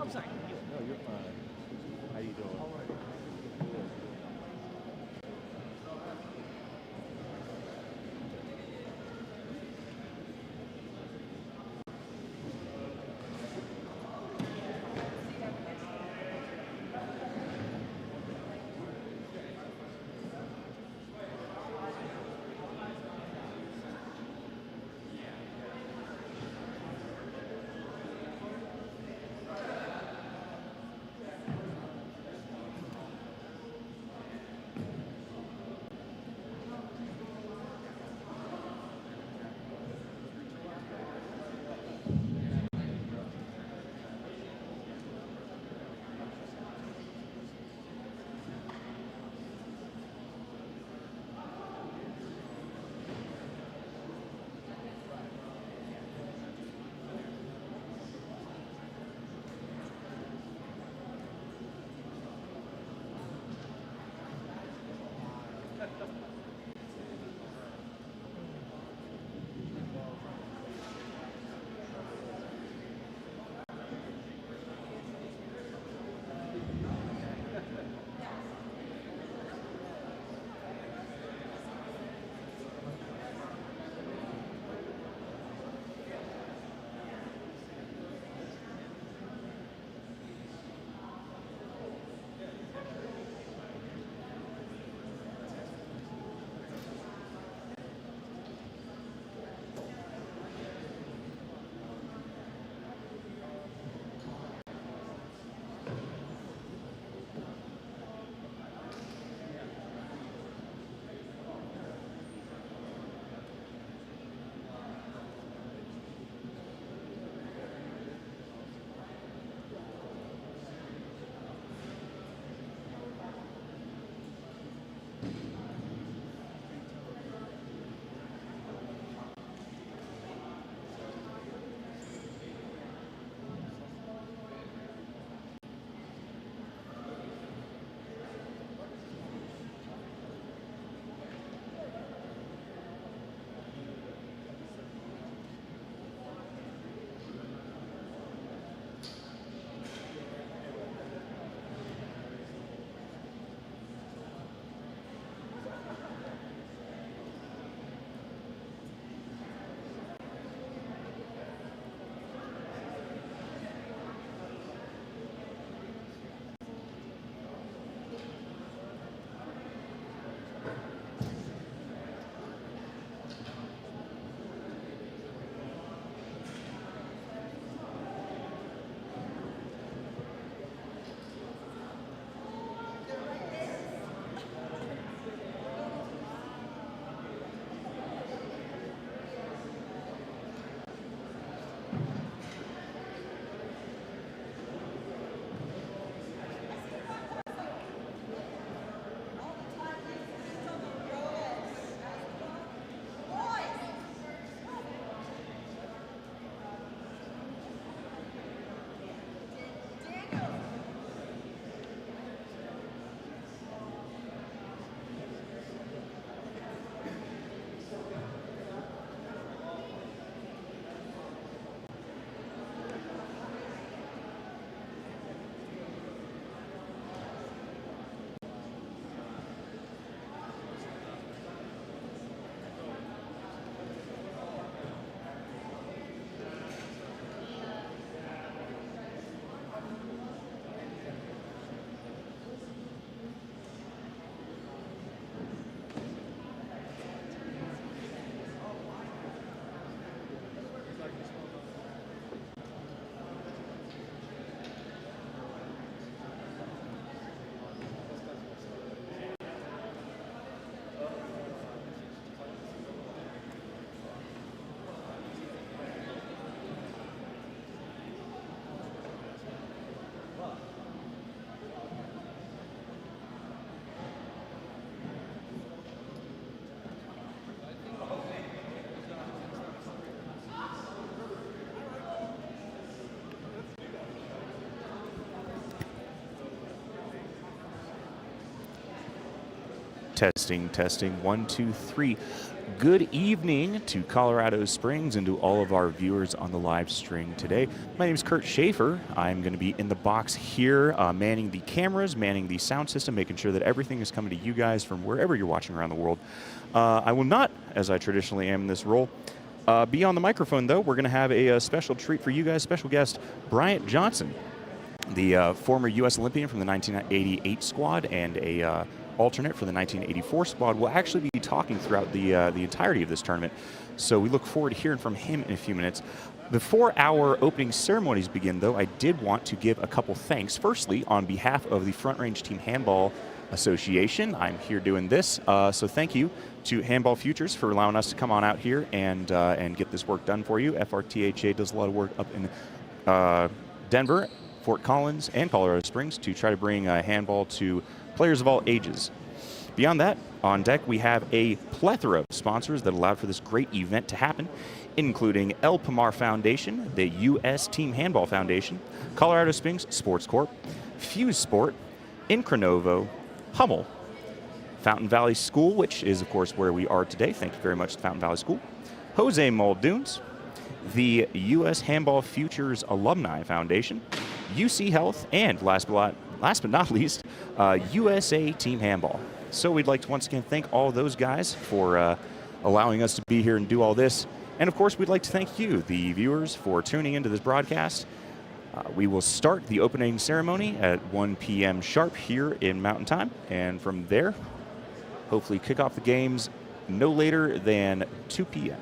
I'm sorry. No, you're fine. How you doing? All right. Testing, testing, 1, 2, 3. Good evening to Colorado Springs and to all of our viewers on the live stream today. My name is Kurt Schaefer. I'm going to be in the box here, manning the cameras, manning the sound system, making sure that everything is coming to you guys from wherever you're watching around the world. I will not, as I traditionally am in this role, be on the microphone, though. We're going to have a special treat for you guys, special guest, Bryant Johnson, the former U.S. Olympian from the 1988 squad and a alternate for the 1984 squad, will actually be talking throughout the entirety of this tournament. So we look forward to hearing from him in a few minutes. Before our opening ceremonies begin, though, I did want to give a couple thanks. Firstly, on behalf of the Front Range Team Handball Association, I'm here doing this. So thank you to Handball Futures for allowing us to come on out here and get this work done for you. FRTHA does a lot of work up in Denver, Fort Collins, and Colorado Springs to try to bring handball to players of all ages. Beyond that, on deck we have a plethora of sponsors that allowed for this great event to happen, including El Pomar Foundation, the U.S. Team Handball Foundation, Colorado Springs Sports Corp, Fuse Sport, Increnovo, Hummel, Fountain Valley School, which is, of course, where we are today. Thank you very much to Fountain Valley School, Jose Muldoons, the U.S. Handball Futures Alumni Foundation, UC Health, and last but not least, USA Team Handball. So we'd like to once again thank all those guys for allowing us to be here and do all this. And of course, we'd like to thank you, the viewers, for tuning into this broadcast. We will start the opening ceremony at 1 p.m. sharp here in Mountain Time. And from there, hopefully kick off the games no later than 2 p.m.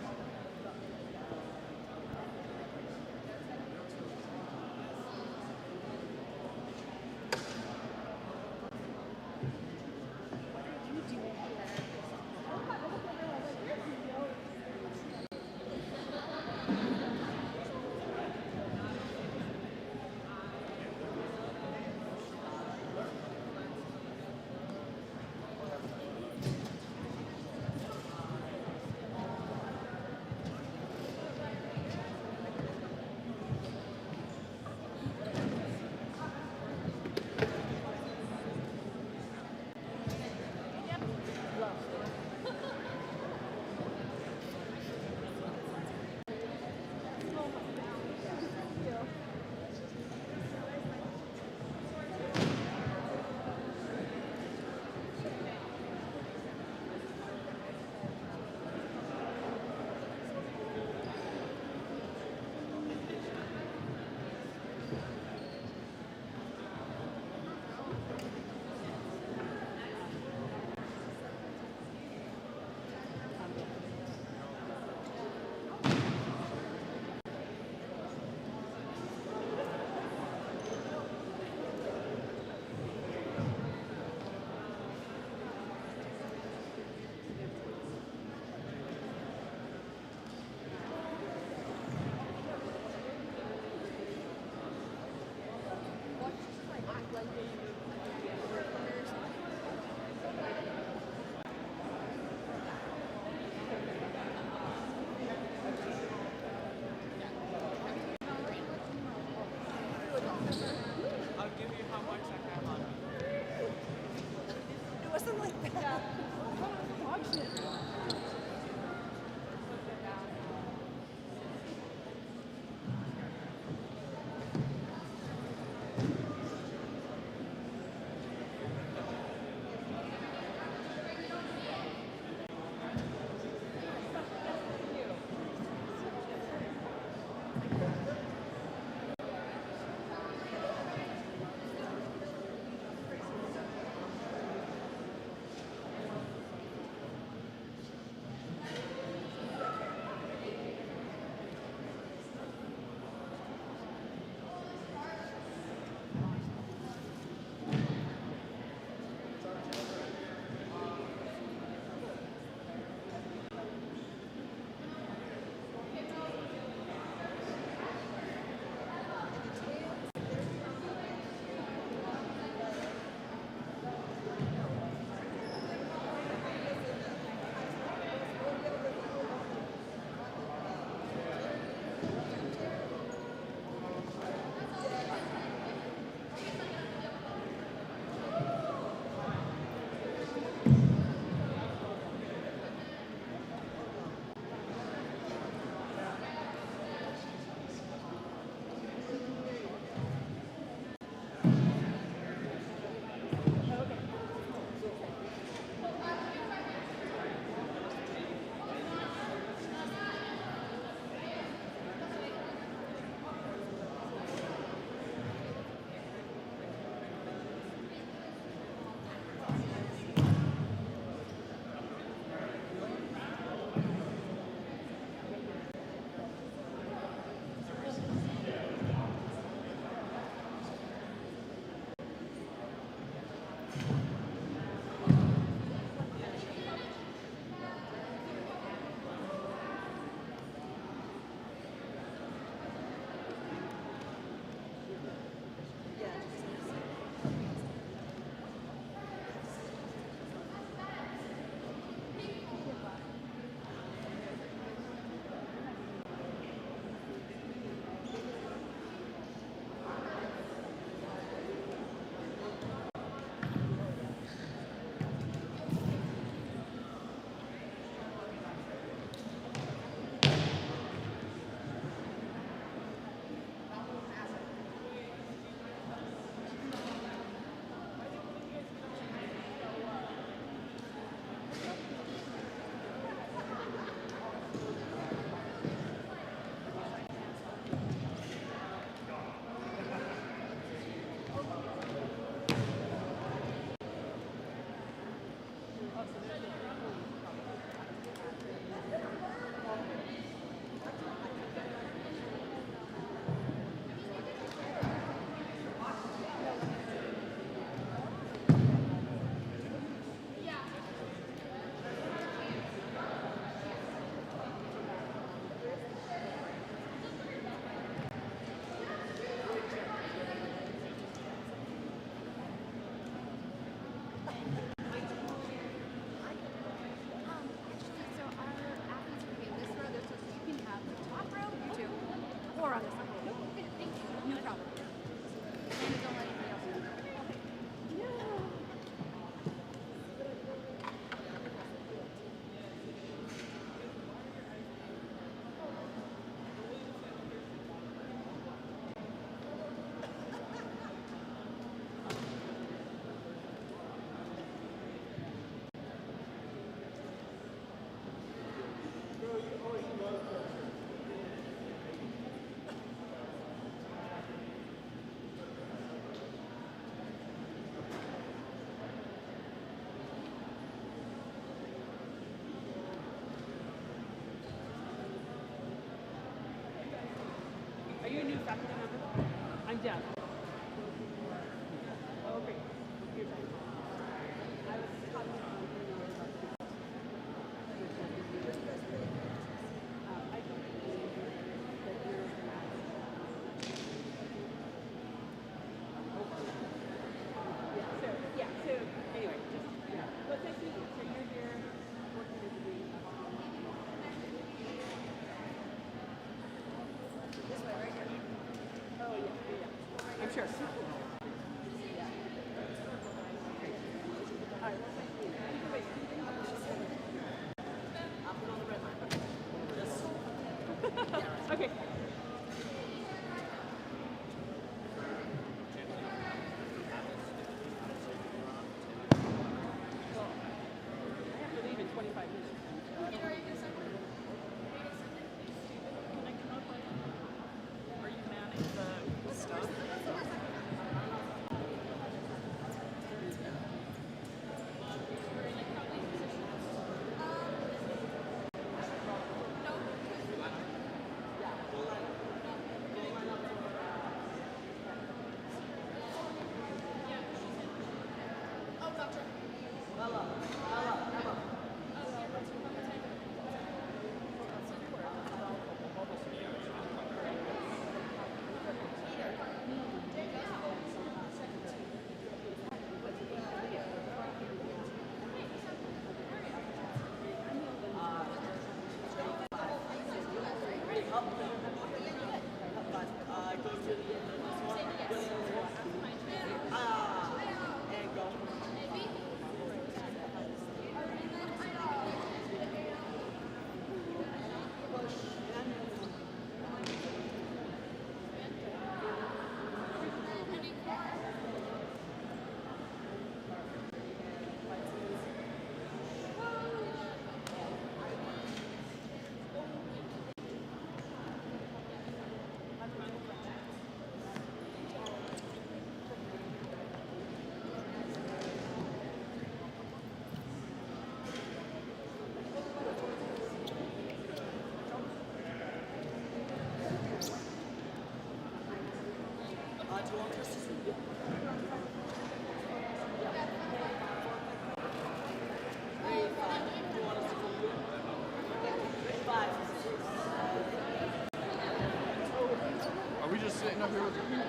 Are we just sitting up here with the people?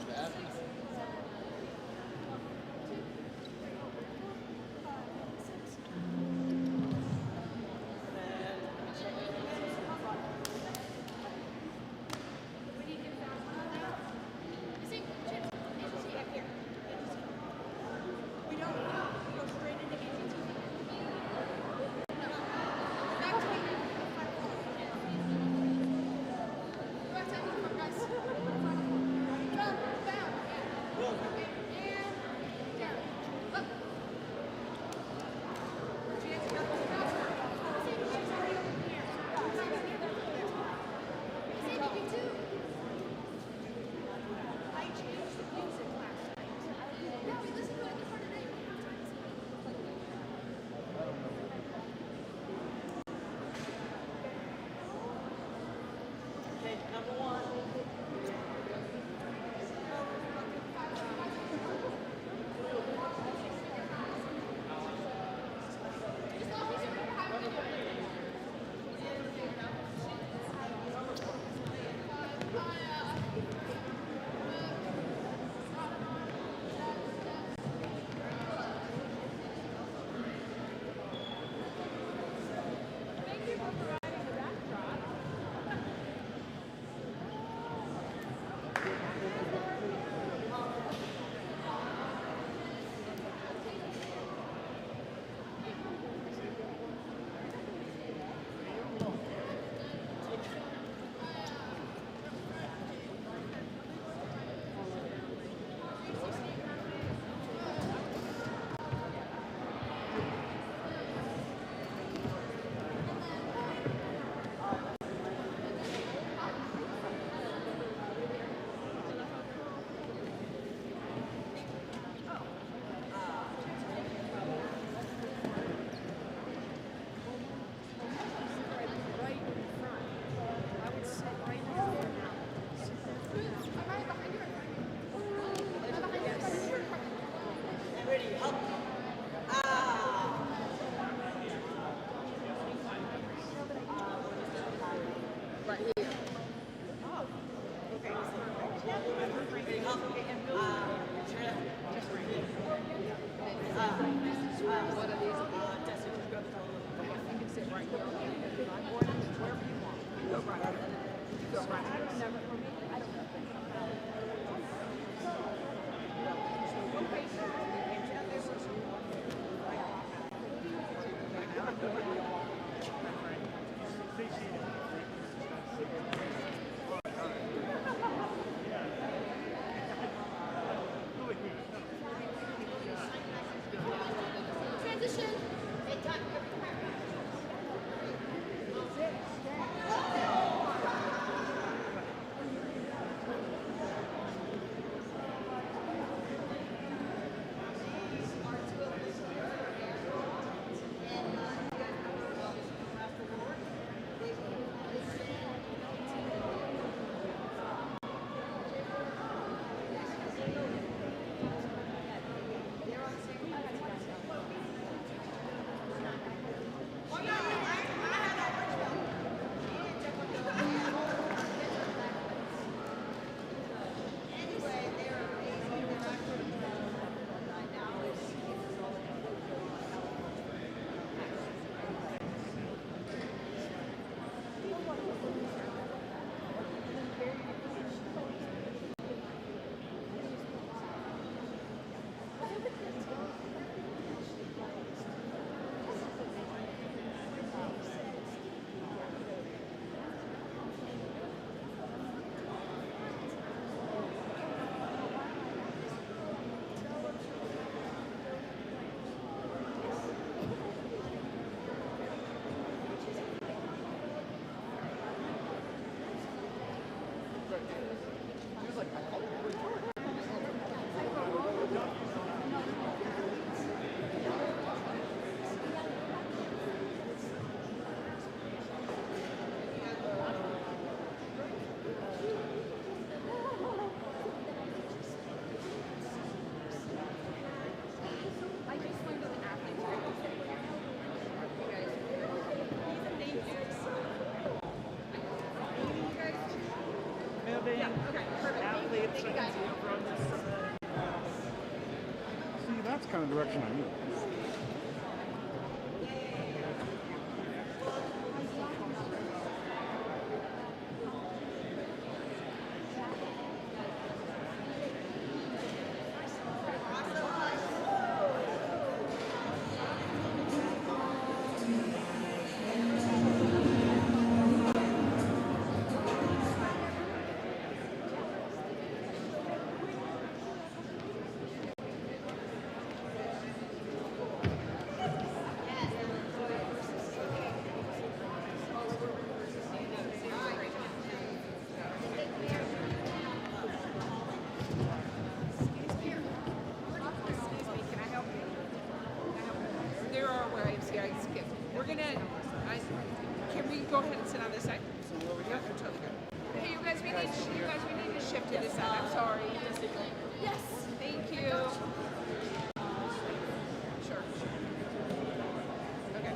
The athletes? living athletes that can run this. See, that's kind of direction I need. Can we go ahead and sit on this side? Yeah, totally good. Hey, you guys, we need to shift to this side. I'm sorry. Yes. Thank you. Sure. Okay.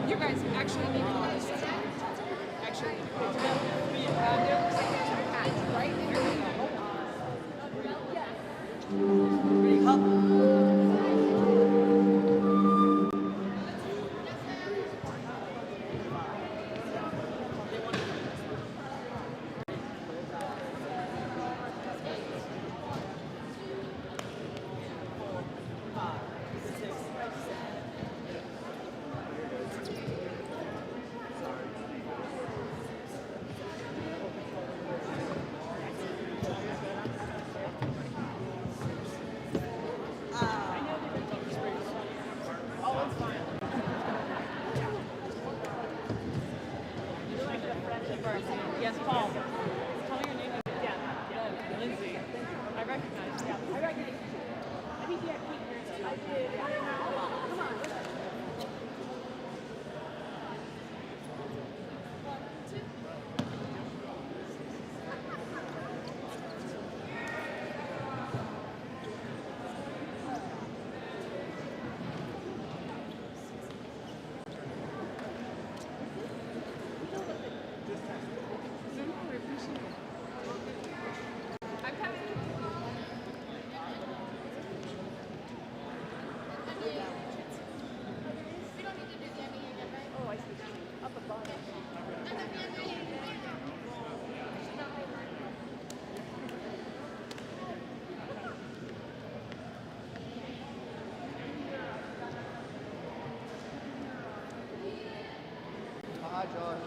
You guys actually need to go on this side. Actually, there looks like there's a hat right there. Yes, Paul. Tell me your name. Yeah, Lindsay. I recognize. Yeah, I recognize. I think you had Pete here. I did. Come on. Hi, Josh.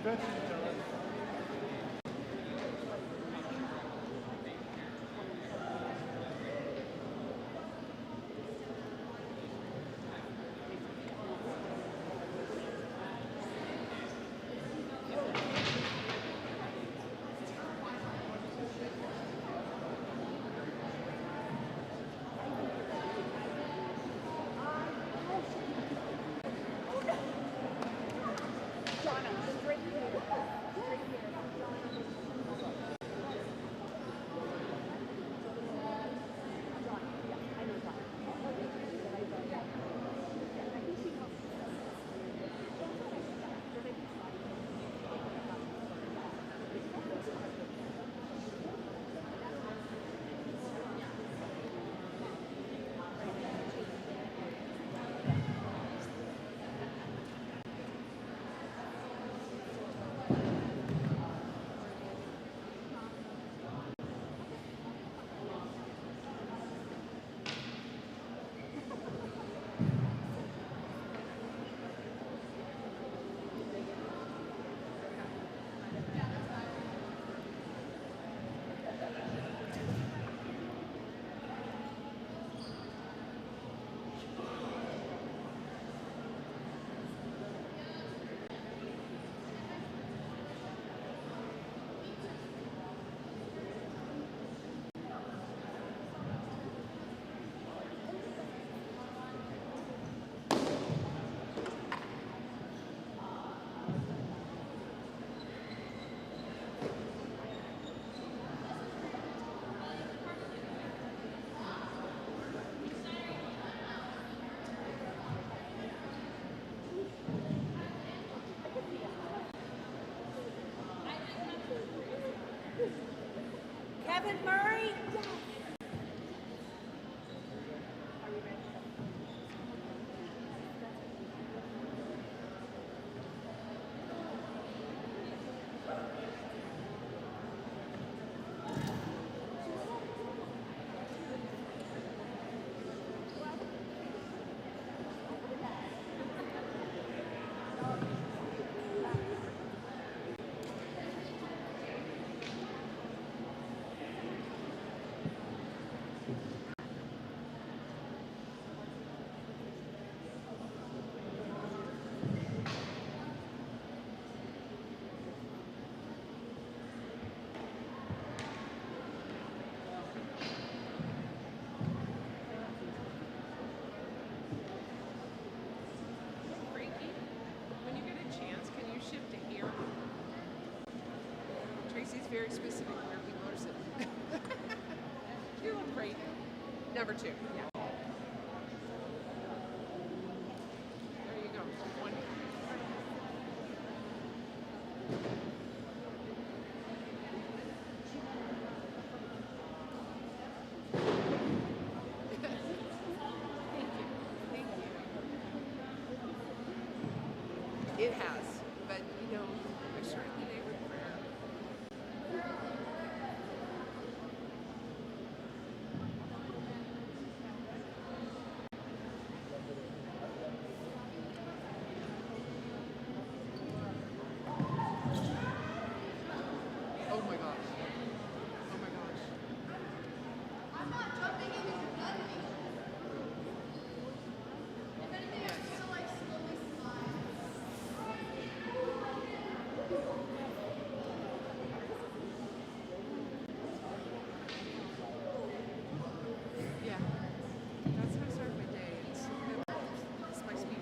the advantage of that. Kevin Murray. Frankie, when you get a chance, can you shift to here? Tracy's very specific where he moves it. You look great. Number 2. Yeah. There you go. 1. It has, but you know, I started the day with prayer. Oh my gosh. Oh my gosh. I'm not jumping in if you're letting me. If anything, I'm just gonna like slowly slide. Yeah. That's how I start my day. It's my speech.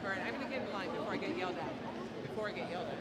All right, I'm gonna get in line before I get yelled at. Before I get yelled at.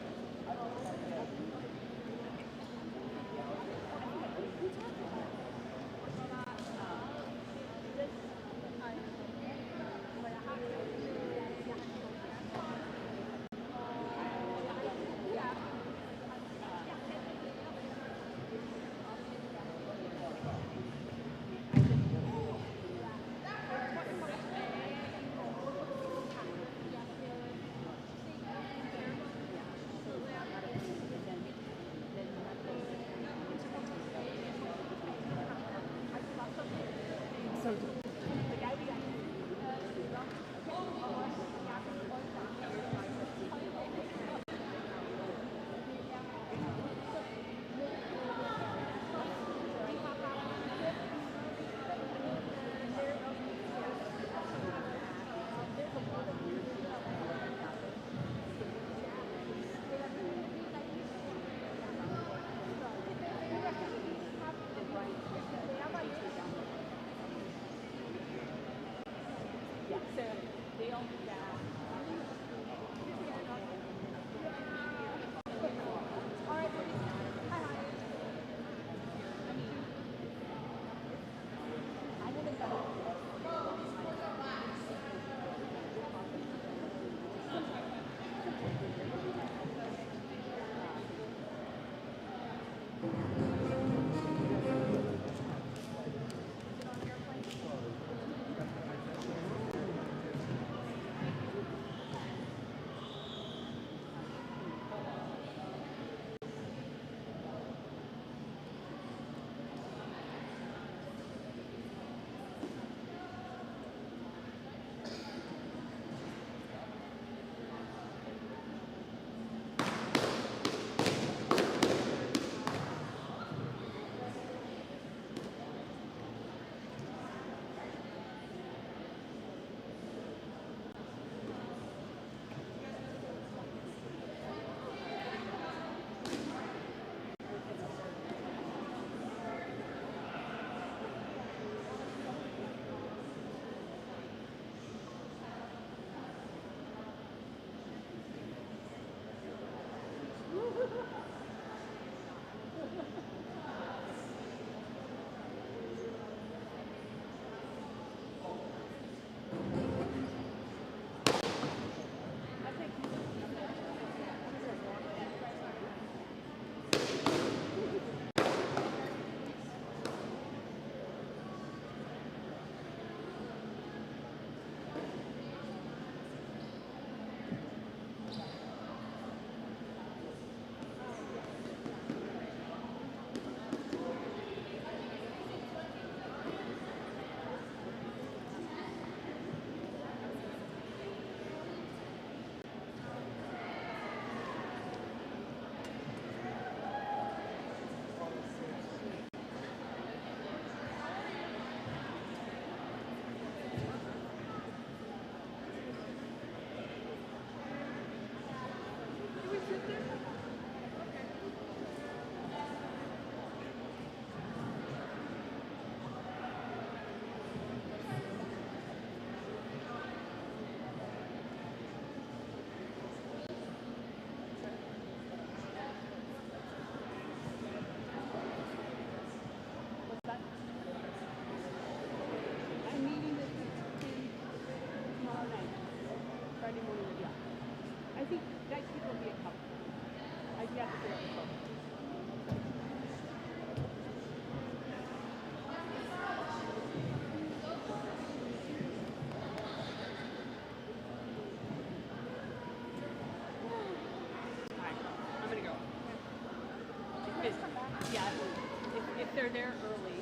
If they're there early,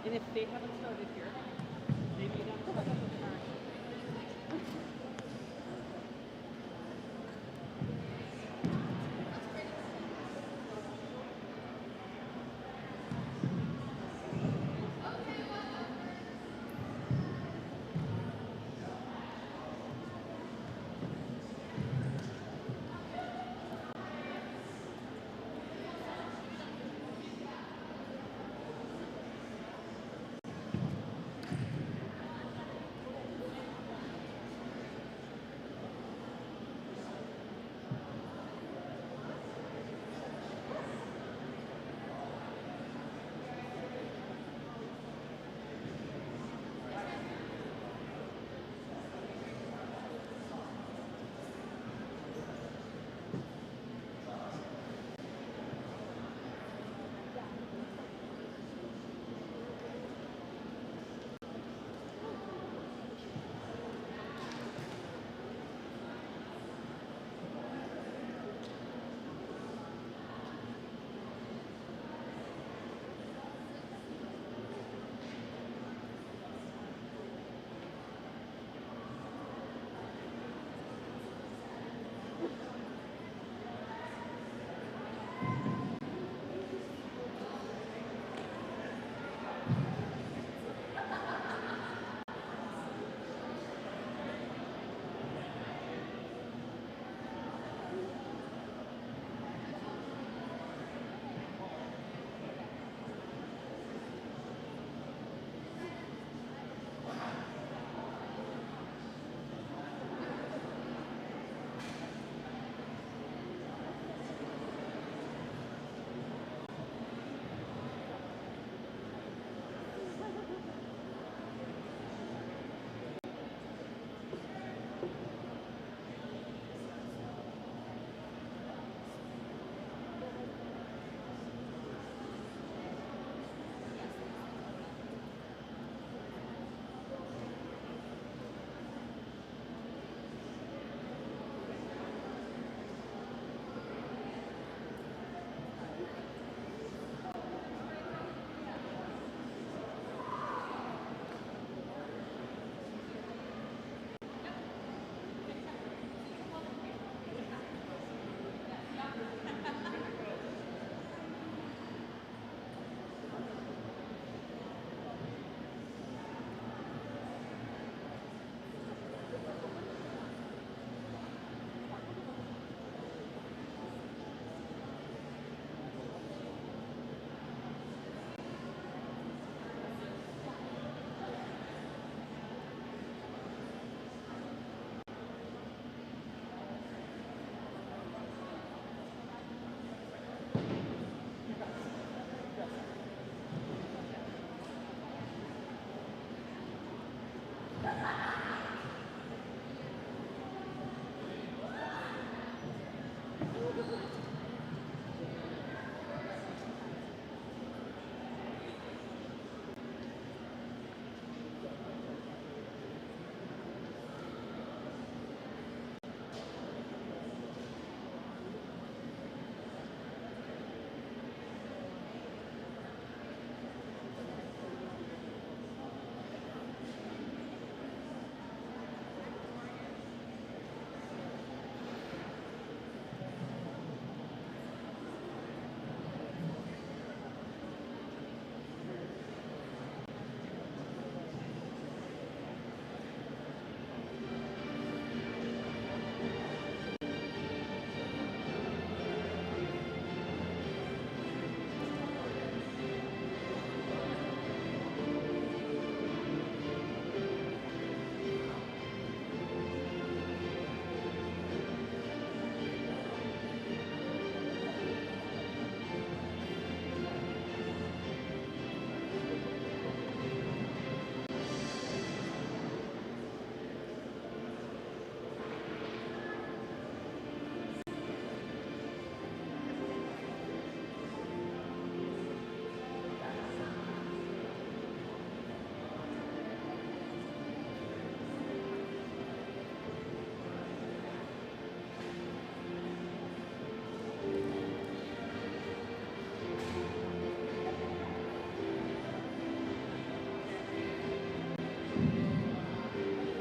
and if they haven't started here, maybe you don't. All right.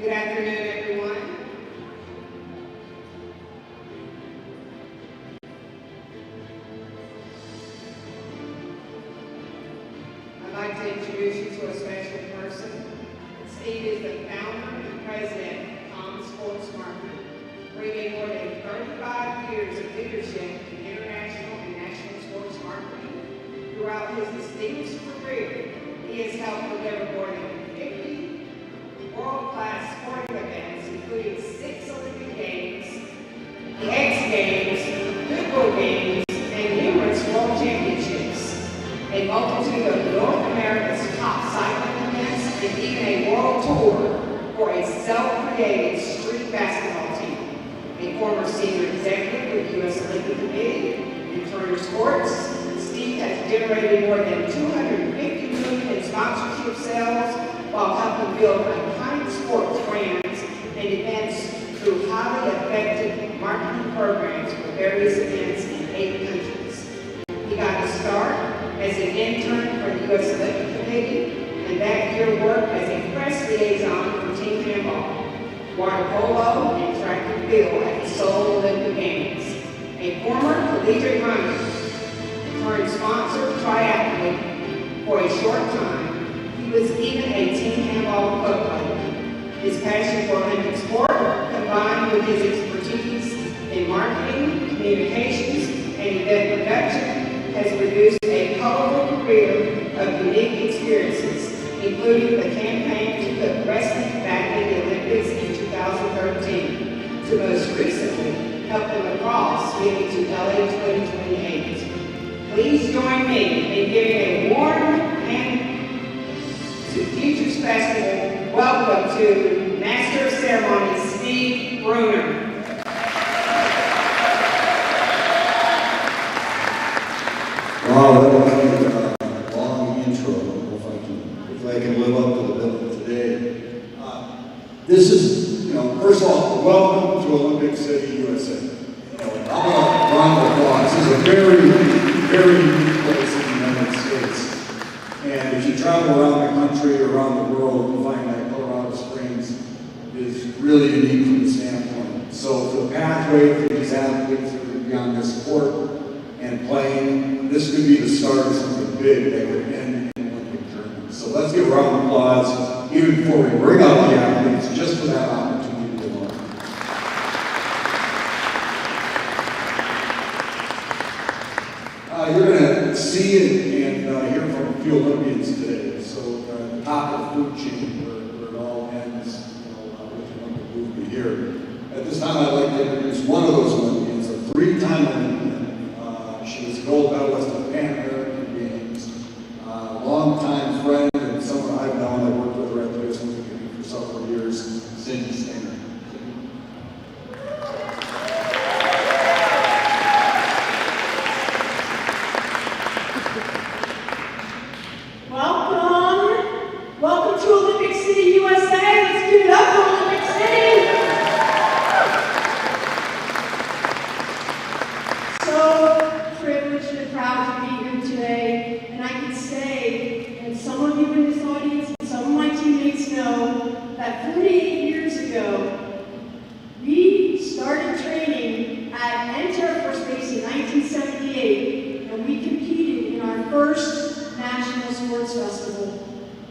Good afternoon, everyone. I'd like to introduce you to a special person. Steve is the founder and president of Tom Sports Marketing, bringing more than 35 years of leadership in international and national sports marketing. Throughout his distinguished career, he has helped deliver more than 50 world-class sporting events, including 6 Olympic Games, the X Games, Football Games, and numerous World Championships, a multitude of North America's top cycling events, and even a world tour for a self-created street basketball team. A former senior executive with the U.S. Olympic Committee and Turner Sports, Steve has generated more than $250 million in sponsorship sales while helping build iconic sports brands and events through highly effective marketing programs for various events in 8 countries. He got his start as an intern for the U.S. Olympic Committee, and that year worked as a press liaison for Team Handball, water polo, and track and field at the Seoul Olympic Games. A former collegiate runner turned sponsor triathlete for a short time, he was even a team handball club player. His passion for Olympic sport, combined with his expertise in marketing, communications, and event production, has produced a colorful career of unique experiences, including the campaign to put wrestling back in the Olympics in 2013, to most recently helping lacrosse get into LA 2028. Please join me in giving a warm hand to Futures Festival. Welcome to Master of Ceremonies, Steve Bruner. Wow, that was a long intro. I don't know if I can live up to the bill today. This is, first of all, welcome to Olympic City, USA. How about a round of applause? This is a very, very unique place in the United States. And if you travel around the country, around the world, you'll find that Colorado Springs is really unique from the standpoint. So for the pathway for these athletes that are going to be on this court and playing, this could be the start of something big that could end in Olympic journey. So let's give a round of applause, even before we bring out the athletes, just for that opportunity alone. You're going to see and hear from a few Olympians today. So at the top of the food chain, where it all ends, with the Olympic movement here. At this time, I'd like to introduce one of those Olympians, a 3-time Olympian. She was a gold medalist at the Pan American Games, longtime friend and someone I've known. I worked with her at the U.S. Olympic Committee for several years, Cindy Stinger. Welcome to Olympic City, USA. Let's give it up for Olympic City. So privileged and proud to be here today. And I can say, and some of you in this audience, and some of my teammates know, that 48 years ago, we started training at Air Force Base in 1978, and we competed in our first National Sports Festival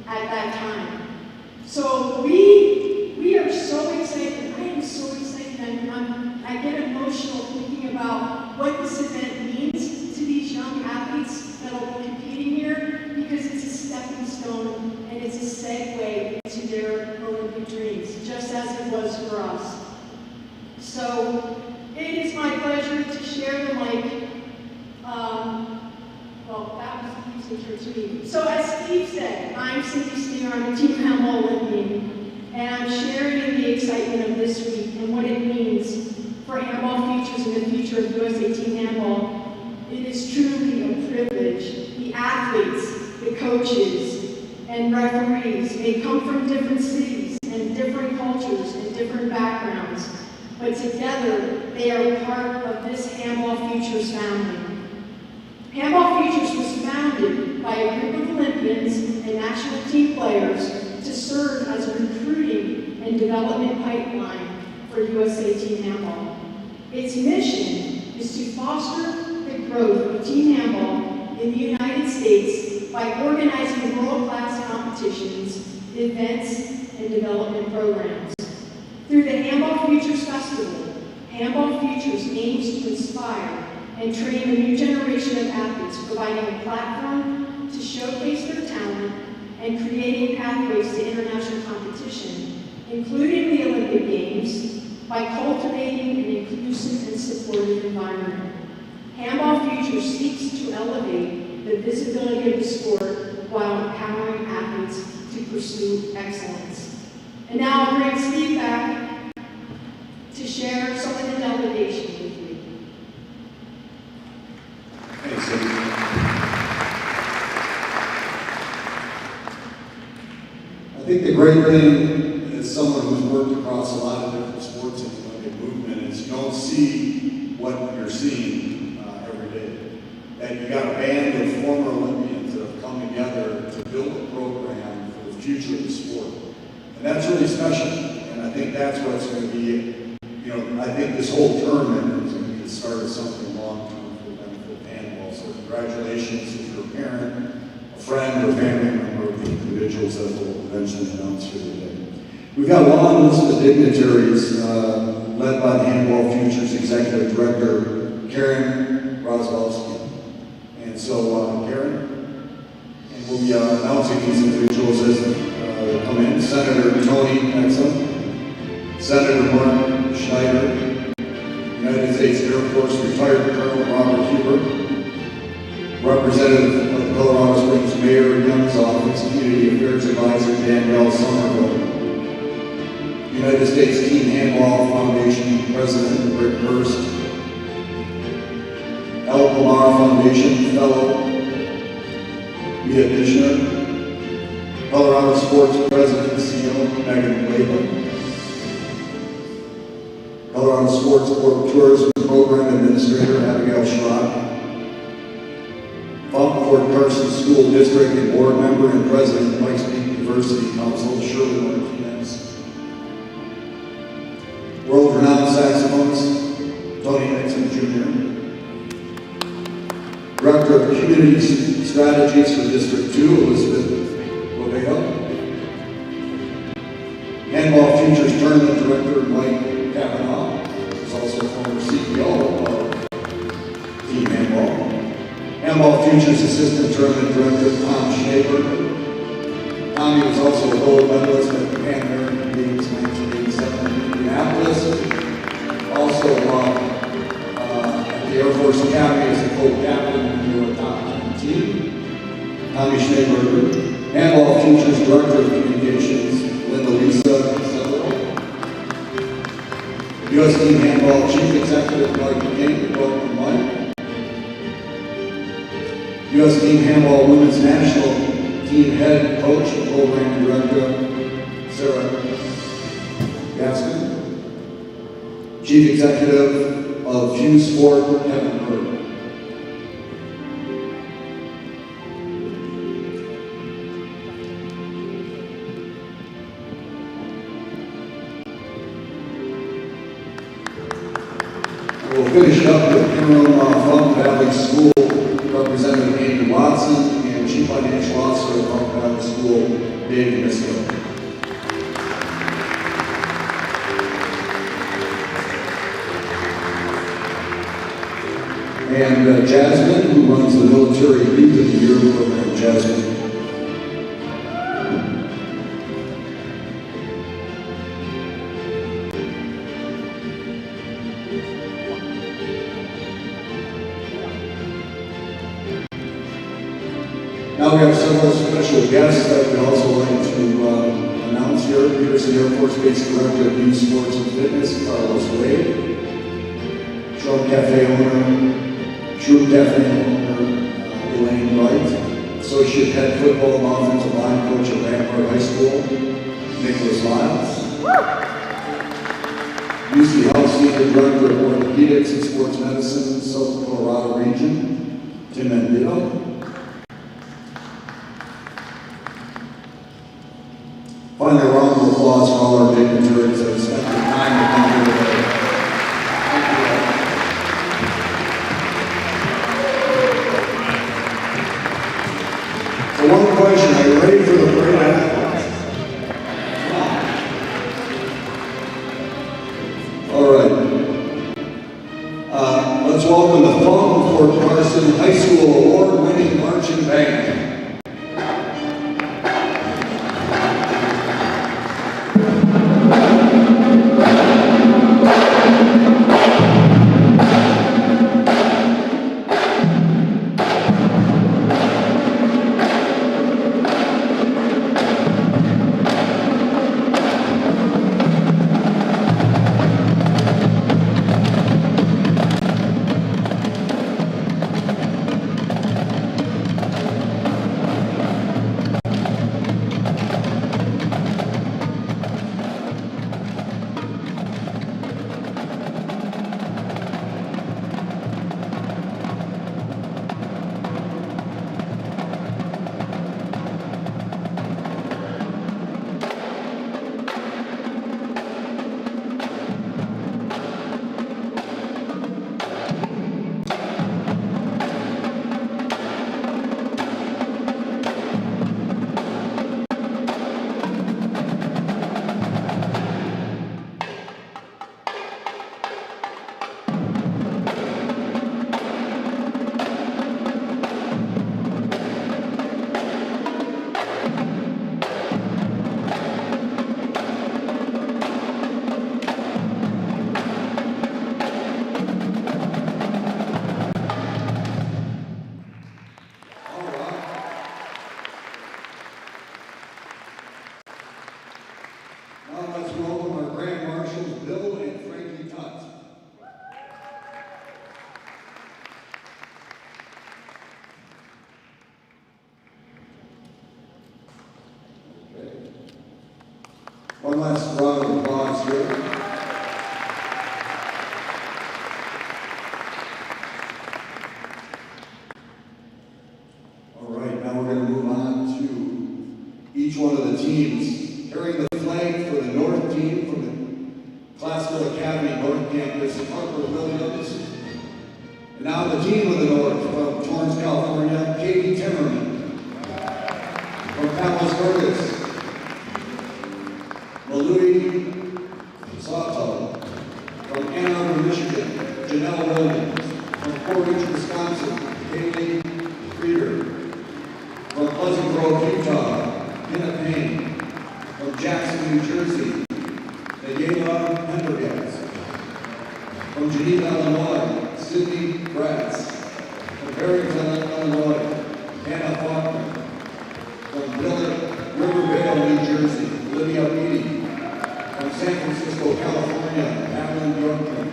at that time. So we are so excited. I am so excited. I get emotional thinking about what this event means to these young athletes that will be competing here, because it's a stepping stone and it's a segue to their Olympic dreams, just as it was for us. So it is my pleasure to share the mic. Well, that was Steve's intro to me. So as Steve said, I'm Cindy Stinger. I'm a Team Handball Olympian, and I'm sharing in the excitement of this week and what it means for Handball Futures and the future of USA Team Handball. It is truly a privilege. The athletes, the coaches, and referees may come from different cities and different cultures and different backgrounds, but together they are part of this Handball Futures family. Handball Futures was founded by a group of Olympians and national team players to serve as a recruiting and development pipeline for USA Team Handball. Its mission is to foster the growth of Team Handball in the United States by organizing world-class competitions, events, and development programs. Through the Handball Futures Festival, Handball Futures aims to inspire and train a new generation of athletes, providing a platform to showcase their talent and creating pathways to international competition, including the Olympic Games, by cultivating an inclusive and supportive environment. Handball Futures seeks to elevate the visibility of the sport while empowering athletes to pursue excellence. And now I'll bring Steve back to share some of the delegation with you. Thanks, Steve. I think the great thing as someone who's worked across a lot of different sports in the Olympic movement is you don't see what you're seeing every day. And you got a band of former Olympians that have come together to build a program for the future of the sport. And that's really special. And I think that's what's going to be, I think this whole tournament is going to be the start of something long-term for the benefit of handball. So congratulations if you're a parent, a friend, or family member of the individuals that will eventually announce here today. We've got a long list of dignitaries led by the Handball Futures Executive Director, Karen Roswowski. And so, Karen, and we'll be announcing these individuals as they come in. Senator Tony Exum, Senator Mark Schneider, United States Air Force retired Colonel Robert Huber, Representative of the Colorado Springs Mayor Young's Office, Community Affairs Advisor Danielle Somerville, United States Team Handball Foundation President Rick Hurst, El Pomar Foundation Fellow Mia Dishner, Colorado Sports President and CEO Megan Latham, Colorado Sports Board Tourism Program Administrator Abigail Schrock, Fountain Fort Carson School District and Board Member and President of Pikes Peak University Council Shirley Martinez, world-renowned saxophonist Tony Exum Jr., Director of Community Strategies for District 2 Elizabeth Lobeo, Handball Futures Tournament Director Mike Kavanaugh, who's also former CEO of Team Handball, Handball Futures Assistant Tournament Director Tom Schneber. Tommy was also a gold medalist at the Pan American Games 1987 in Indianapolis. Also at the Air Force Academy as a co-captain in the New York top 10 team. Tommy Schneber. Handball Futures Director of Communications Linda Lisa Severo. U.S. Team Handball Chief Executive Mike King. Welcome, Mike. U.S. Team Handball Women's National Team Head Coach and Program Director Sarah Gaskin. Chief Executive of Fuse Sport Kevin Bird. We'll finish up with Interim Fountain Valley School Representative Andy Watson and Chief Financial Officer of Fountain Valley School, Dave Misko. And Jasmine, who runs the Military Youth of the Year program. Jasmine. Now we have several special guests that we'd also like to announce here. Peterson Air Force Base Director of Youth Sports and Fitness, Carlos Wade. Shroom Cafe owner, Elaine Wright. Associate Head Football and Offensive Line Coach at Rampart High School, Nicholas Lyles. UC Health Senior Director of Orthopedics and Sports Medicine, South Colorado Region, Tim Andino. Finally, a round of applause for all our dignitaries that have spent their time to come here today. Thank you all. So one question, are you ready for the parade athletes? All right. Let's welcome the Fulton Fort Carson High School award-winning marching band. Now let's welcome our Grand Marshals, Bill and Frankie Tutts. Okay. One last round of applause here. All right, now we're going to move on to each one of the teams carrying the flag for the North team from the Classical Academy North Campus, Harper Williams. And now the team of the North from Torrance, California, Katie Timmerman. From Palace, Fergus, Malui Sato. From Ann Arbor, Michigan, Janelle Williams. From Portage, Wisconsin, Kaylee Frieder. From Pleasant Grove, Utah, Hannah Payne. From Jackson, New Jersey, Nayela Pendergast. From Geneva, Illinois, Sydney Bratz. From Barrington, Illinois, Hannah Faulkner. From Rivervale, New Jersey, Lydia Beatty. From San Francisco, California, Alan Yorkman.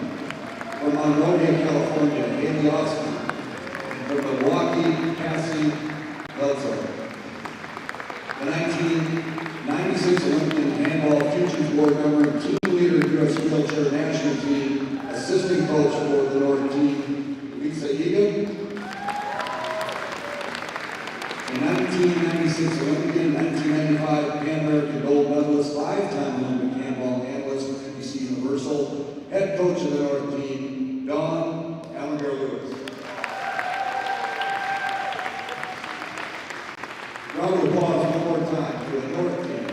From Monrovia, California, Haley Austin. From Milwaukee, Cassie Belzer. The 1996 Olympian Handball Futures Board member and team leader, U.S. wheelchair national team, assistant coach for the North team, Lisa Egan. The 1996 Olympian, 1995 Pan American gold medalist, 5-time Olympic handball analyst for NBC Universal, head coach of the North team, Dawn Allender-Lewis. Round of applause one more time for the North team.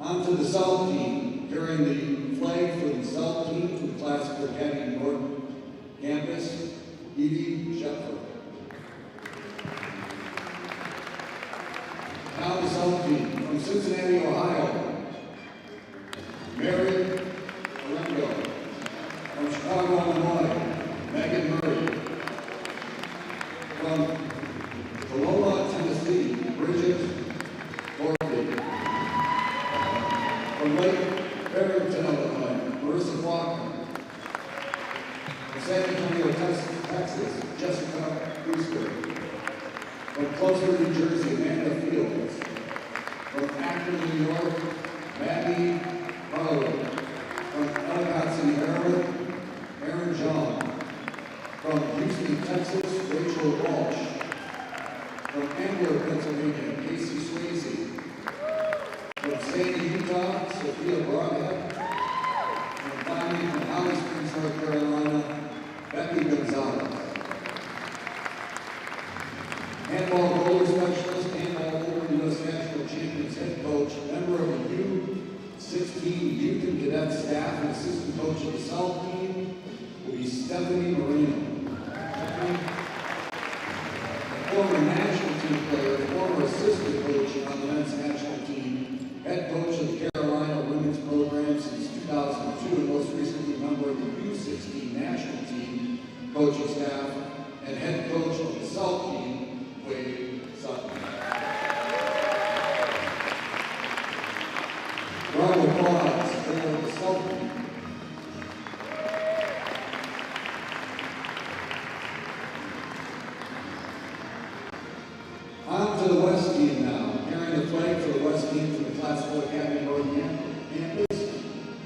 On to the South team, carrying the flag for the South team from Classical Academy North Campus, Evie Shepard. Now the South team from Cincinnati, Ohio, Mary Alengo. From Chicago, Illinois, Megan Murray. From Tolola, Tennessee, Bridget Morphy. From Lake Barrington, Illinois, Marissa Faulkner. From San Antonio, Texas, Jessica Brewster. From Closer, New Jersey, Amanda Fields. From Akron, New York, Maddie Harlow. From Ellicott City, Maryland, Aaron John. From Houston, Texas, Rachel Walsh. From Ambler, Pennsylvania, Casey Swayze. From Sandy, Utah, Sophia Broadhead. And finally, from Holly Springs, North Carolina, Becky Gonzalez. Handball goalie specialist, handball U.S. national champions head coach, member of the U16 youth and cadet staff, and assistant coach of the South team will be Stephanie Marino. Former national team player, former assistant coach on the men's national team, head coach of the Carolina women's program since 2002, and most recently member of the U16 national team coaching staff, and head coach of the South team, Wade Sutton. Round of applause for the South team. On to the West team now. Carrying the flag for the West team from the Classical Academy North Campus,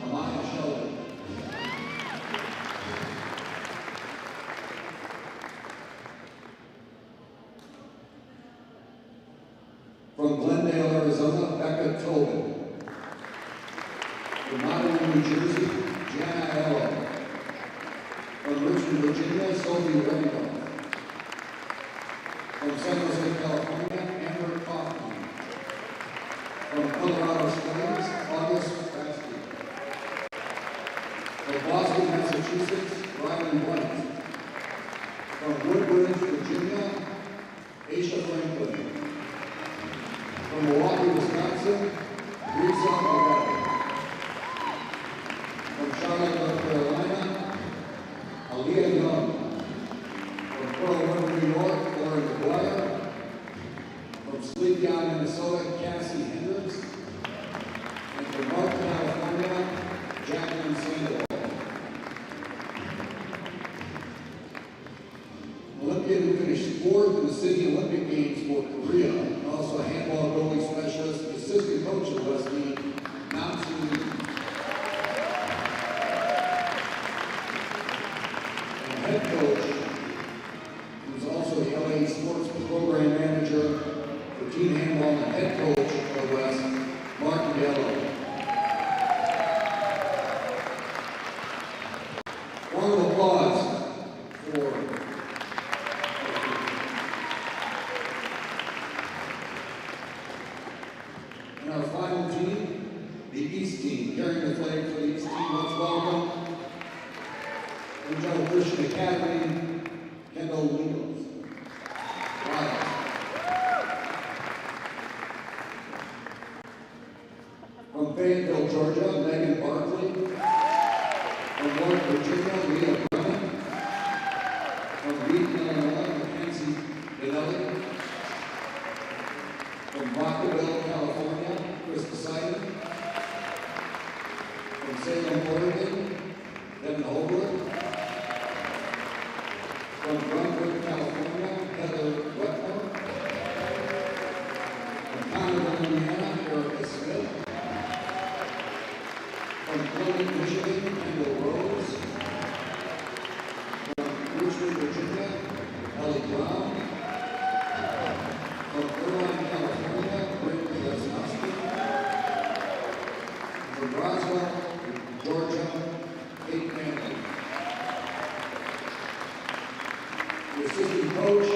Amaya Sheldon. From Glendale, Arizona, Becca Tobin. From Monterey, New Jersey, Jana Ello. From Richmond, Virginia, Sophie Rainbow. From San Jose, California, Amber Kaufman. From Colorado Springs, August Rasky. From Boston, Massachusetts, Ryan White. From Woodbridge, Virginia, Aisha Franklin. From Milwaukee, Wisconsin, Lisa O'Reilly. From Charlotte, North Carolina, Aaliyah Young. From Pearl River, New York, Lauren McGuire. From Sleepyard, Minnesota, Cassie Hendricks. And from North California, Jacqueline Sandoval. Olympian who finished fourth in the City Olympic Games for Korea. And also a handball goalie specialist, assistant coach of the West team, Nancy Lee. And head coach, who's also the LA Sports Program Manager for Team Handball and head coach of the West, Mark Gallo. Round of applause for and our final team, the East team, carrying the flag for the East team. Let's welcome Angel Christian Academy, Kendall Williams. Wow. From Fayetteville, Georgia, Megan Barkley. From North Virginia, Leah Brennan. From Reed, Illinois, Mackenzie Benelli. From Rockville, California, Chris Poseidon. From Salem, Oregon, Devin Holbrook. From Brunswick, California, Heather Wetmore. From Conner, Indiana, Erica Smith. From Cleveland, Michigan, Kendall Rose. From Richmond, Virginia, Ellie Brown. From Irvine, California, Brittany Lesnowski. From Roswell, Georgia, Kate Manley. The assistant coach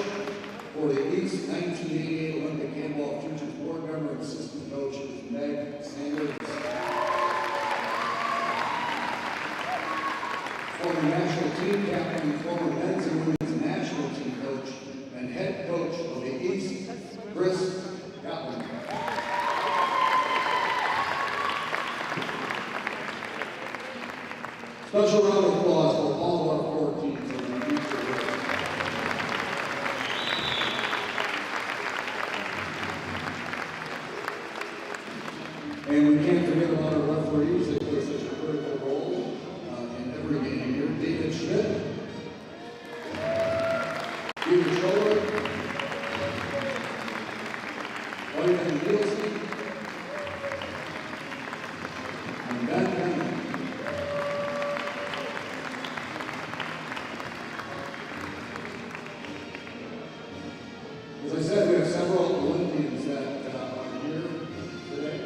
for the East 1988 Olympic Handball Futures board member and assistant coach is Meg Sanders. Former national team captain, former men's and women's national team coach, and head coach of the East, Chris Gatlin. Special round of applause for all of our four teams in the East Division. And we can't forget about our referees that play such a critical role in every game here. David Schmidt, Peter Scholler, Oyvind Nielsen, and Ben Penman. As I said, we have several Olympians that are here today.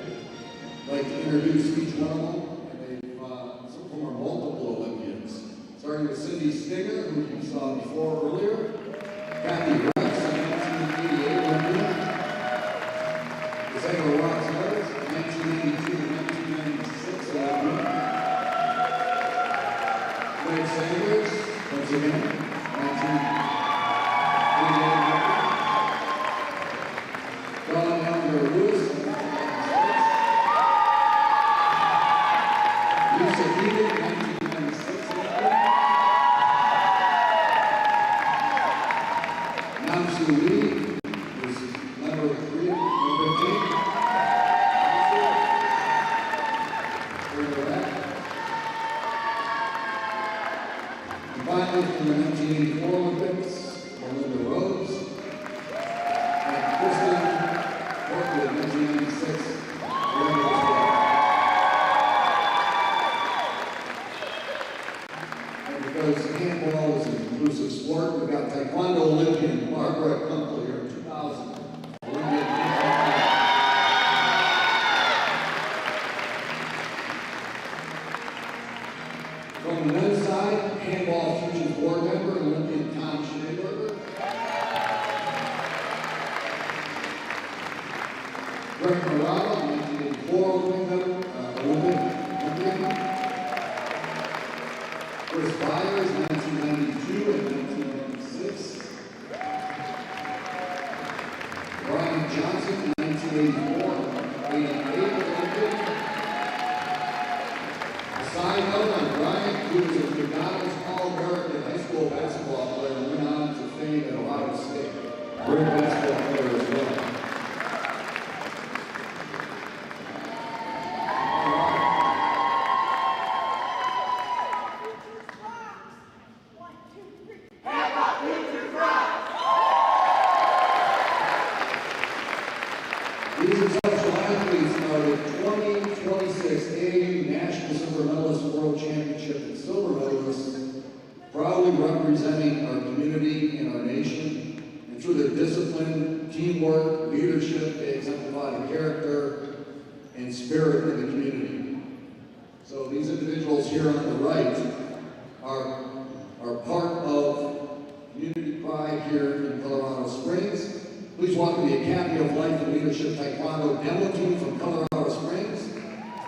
I'd like to introduce each one of them, and they've some of them are multiple Olympians. Starting with Cindy Stinger, who you saw before earlier. Kathy Rex, a 1988 Olympian. Zayla Ross, 1982 to 1996 Olympian. Greg Sanders, once again, 1988 Olympian. Dawn Elmer Lewis, 1996. Lisa Eden, 1996 Olympian. Namsu Lee is member of three, number 15. And finally, from the 1984 Olympics, Melinda Rose and Kristen Portwood, 1996 Olympics. And because handball is an inclusive sport, we've got Taekwondo Olympian Barbara Kunkel here in 2000. Olympian handball. From the men's side, Handball Futures board member, Olympian Tom Schneeberger. Greg Morado, 1984 Olympian. Chris Byers, 1992 and 1996. Brian Johnson, 1984, 88 Olympian. A side note on Brian, who was a McDonald's All-American high school basketball player and went on to fame at Ohio State. Great basketball player as well. These exceptional athletes are the 2026 AAU National Silver Medalist World Championship and Silver Medalists, proudly representing our community and our nation. And through their discipline, teamwork, leadership, they exemplify the character and spirit of the community. So these individuals here on the right are part of community pride here in Colorado Springs. Please welcome the Academy of Life and Leadership Taekwondo demo team from Colorado Springs,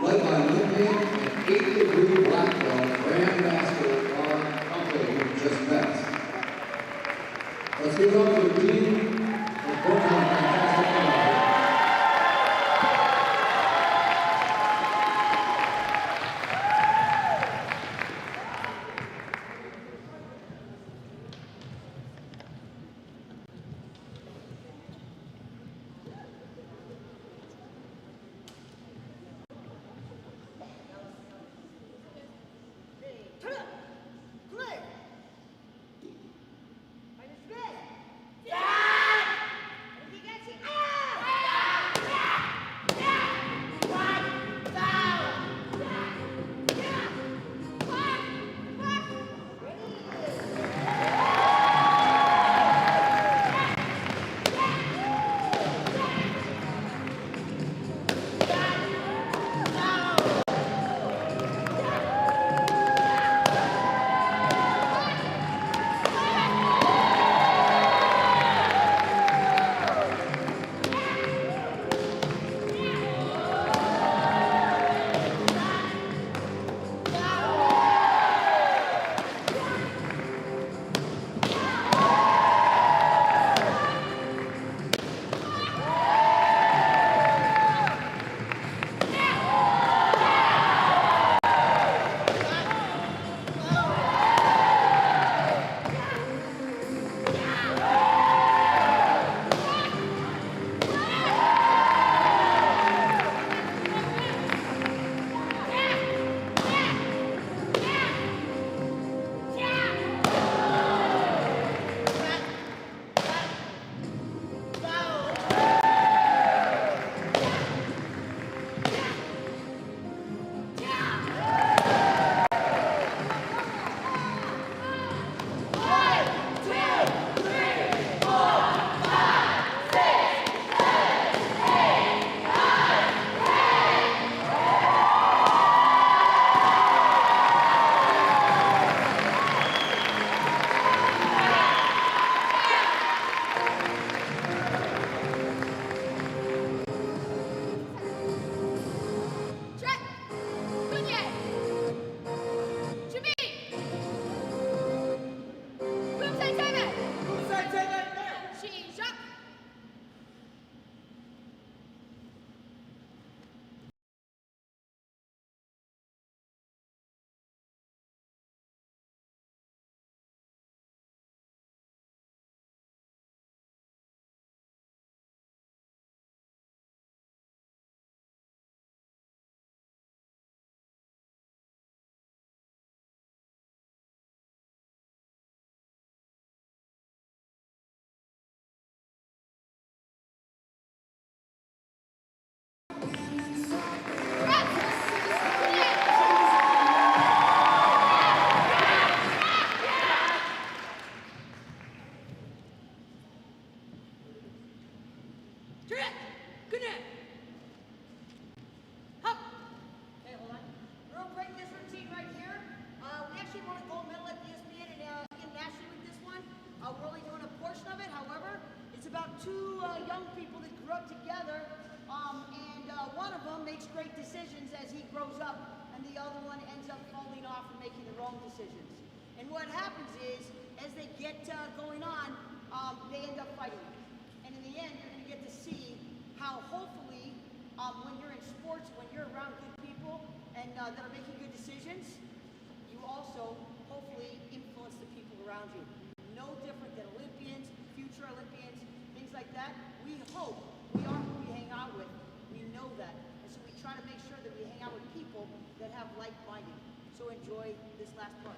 led by Olympian and 8th-degree black belt Grandmaster Ron Humphrey, who we just met. Let's give it up to the team for putting on a fantastic job. Yeah! Direct. Good net. Hop. Okay, hold on. We're gonna break this routine right here. We actually won a gold medal at the ESPN and internationally with this one. We're only doing a portion of it. However, it's about two young people that grew up together, and one of them makes great decisions as he grows up, and the other one ends up falling off and making the wrong decisions. And what happens is, as they get going on, they end up fighting. And in the end, you're going to get to see how hopefully, when you're in sports, when you're around good people and that are making good decisions, you also hopefully influence the people around you. No different than Olympians, future Olympians, things like that. We hope we are who we hang out with. We know that. And so we try to make sure that we hang out with people that have like-minded. So enjoy this last part.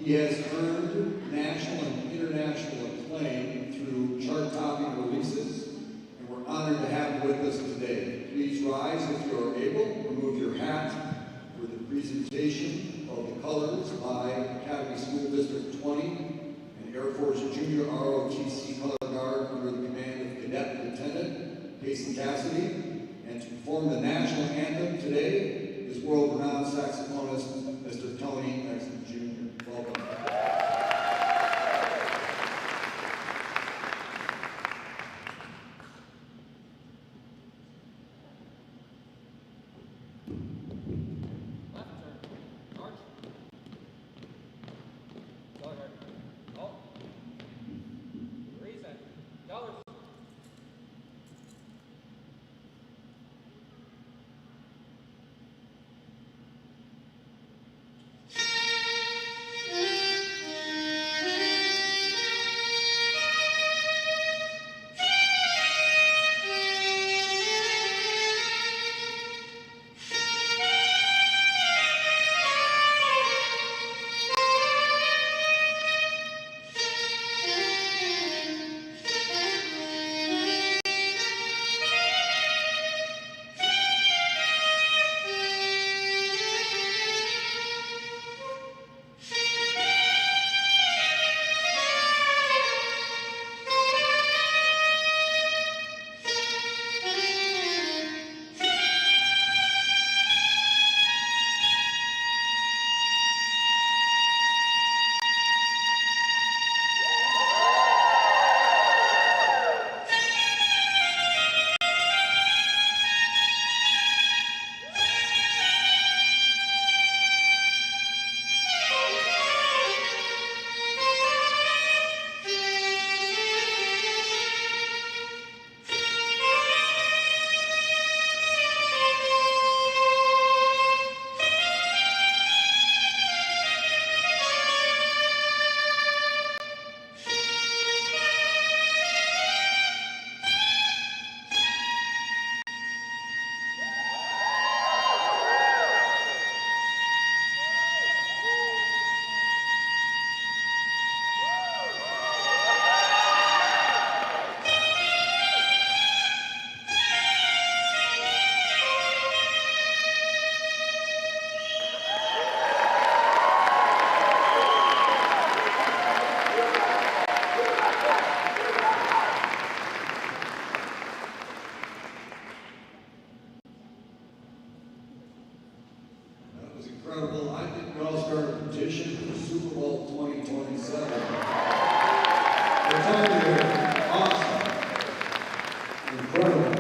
He has earned national and international acclaim through chart-topping releases, and we're honored to have him with us today. Please rise if you are able. Remove your hat for the presentation of the colors by Academy School District 20 and Air Force Junior ROTC Color Guard under the command of Cadet Lieutenant Casey Cassidy. And to perform the national anthem today is world-renowned saxophonist Mr. Tony Exton Jr. Welcome. Incredible. I think we all start a petition for Super Bowl 2027. We're telling you, awesome. Incredible.